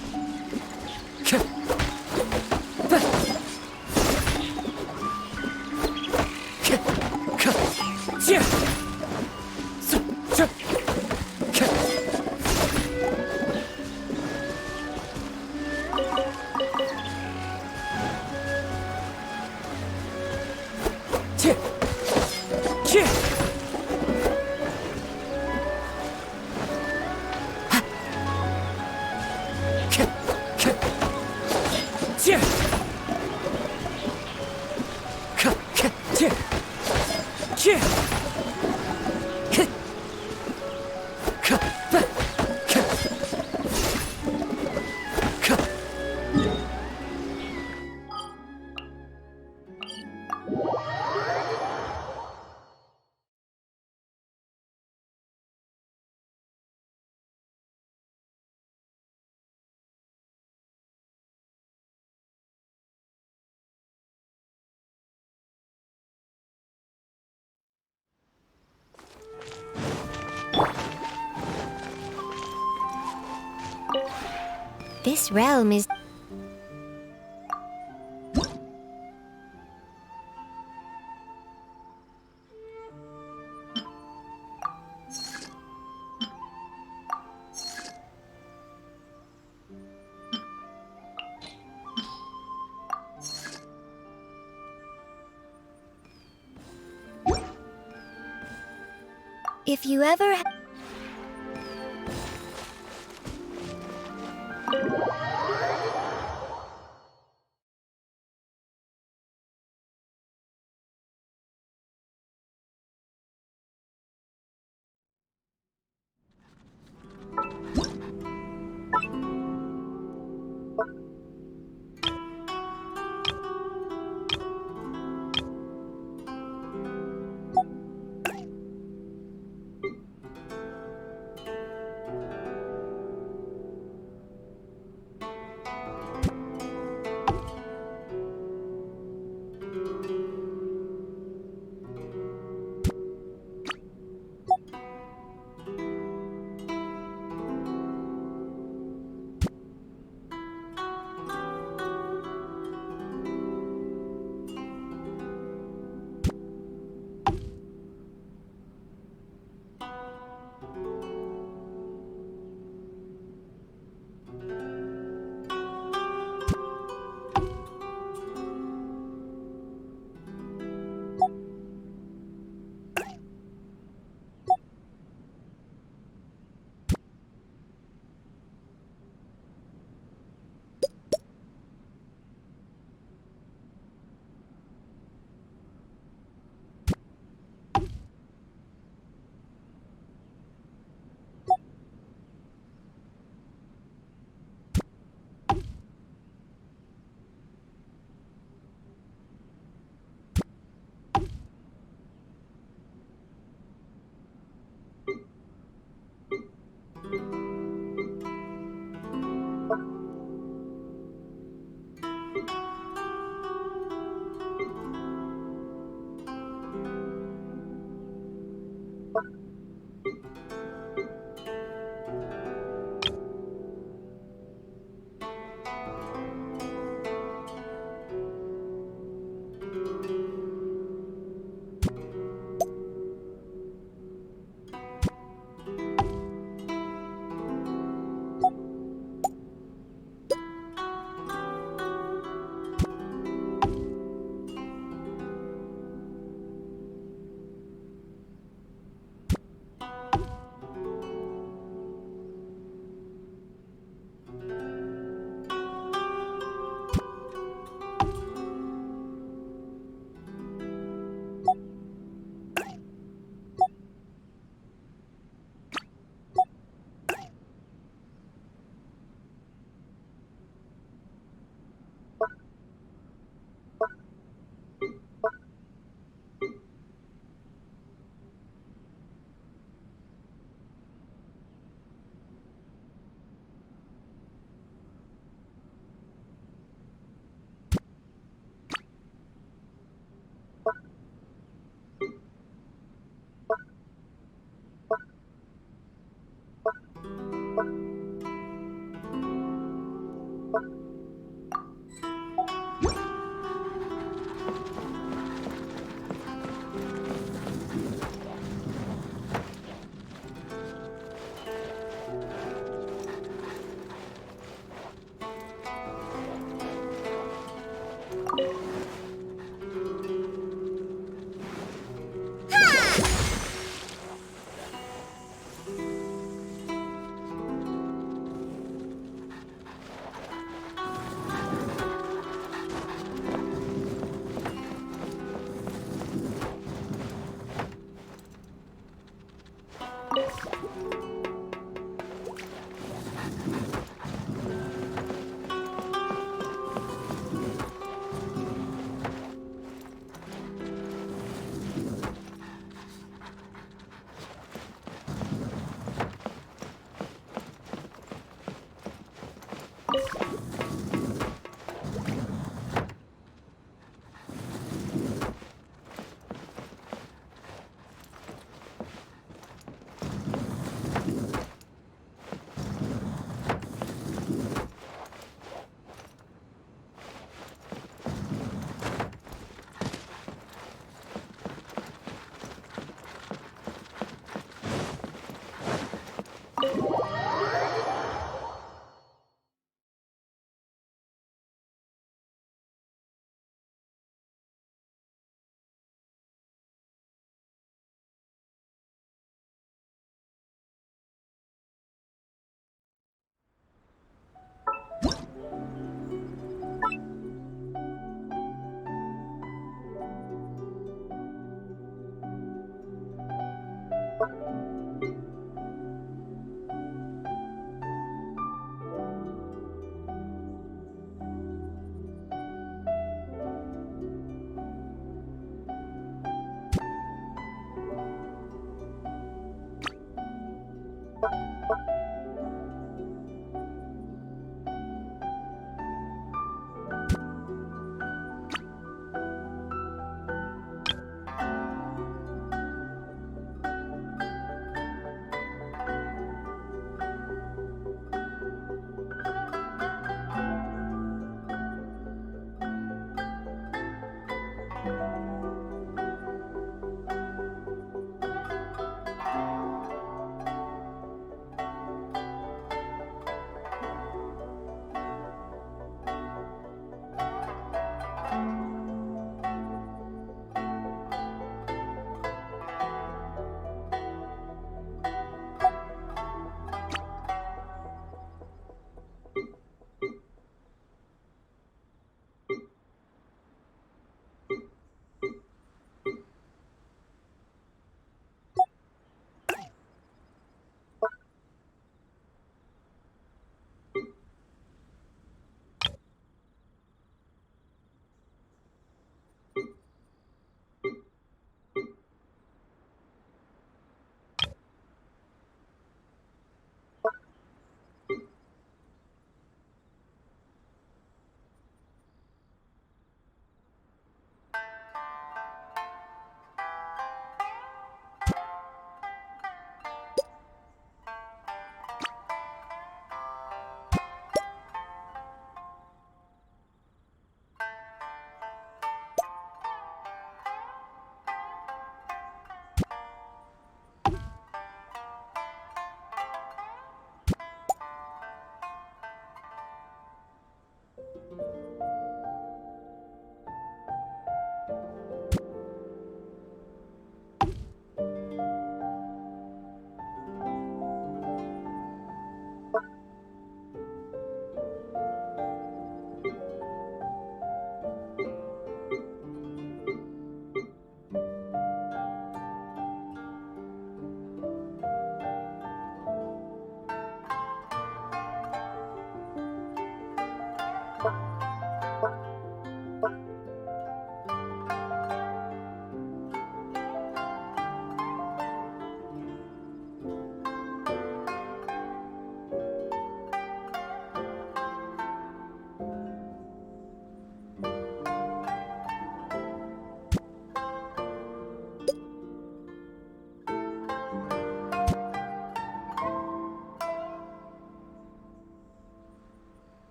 This realm is... If you ever...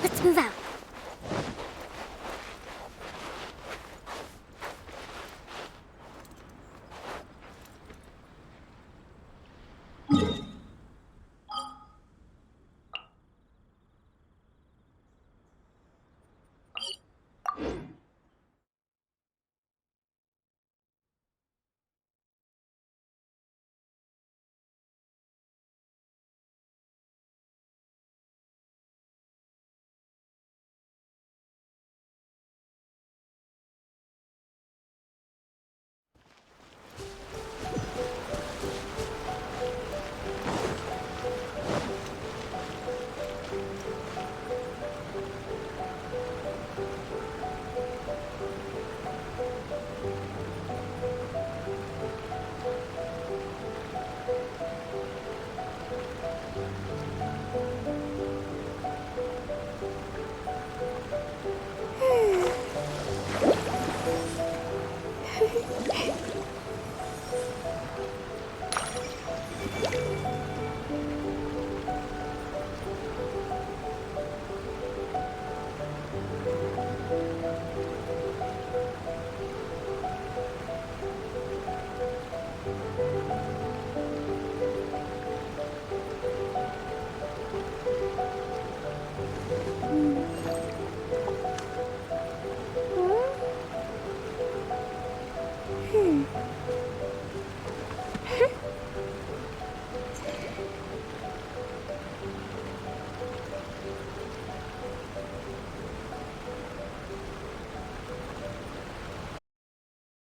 Let's move out.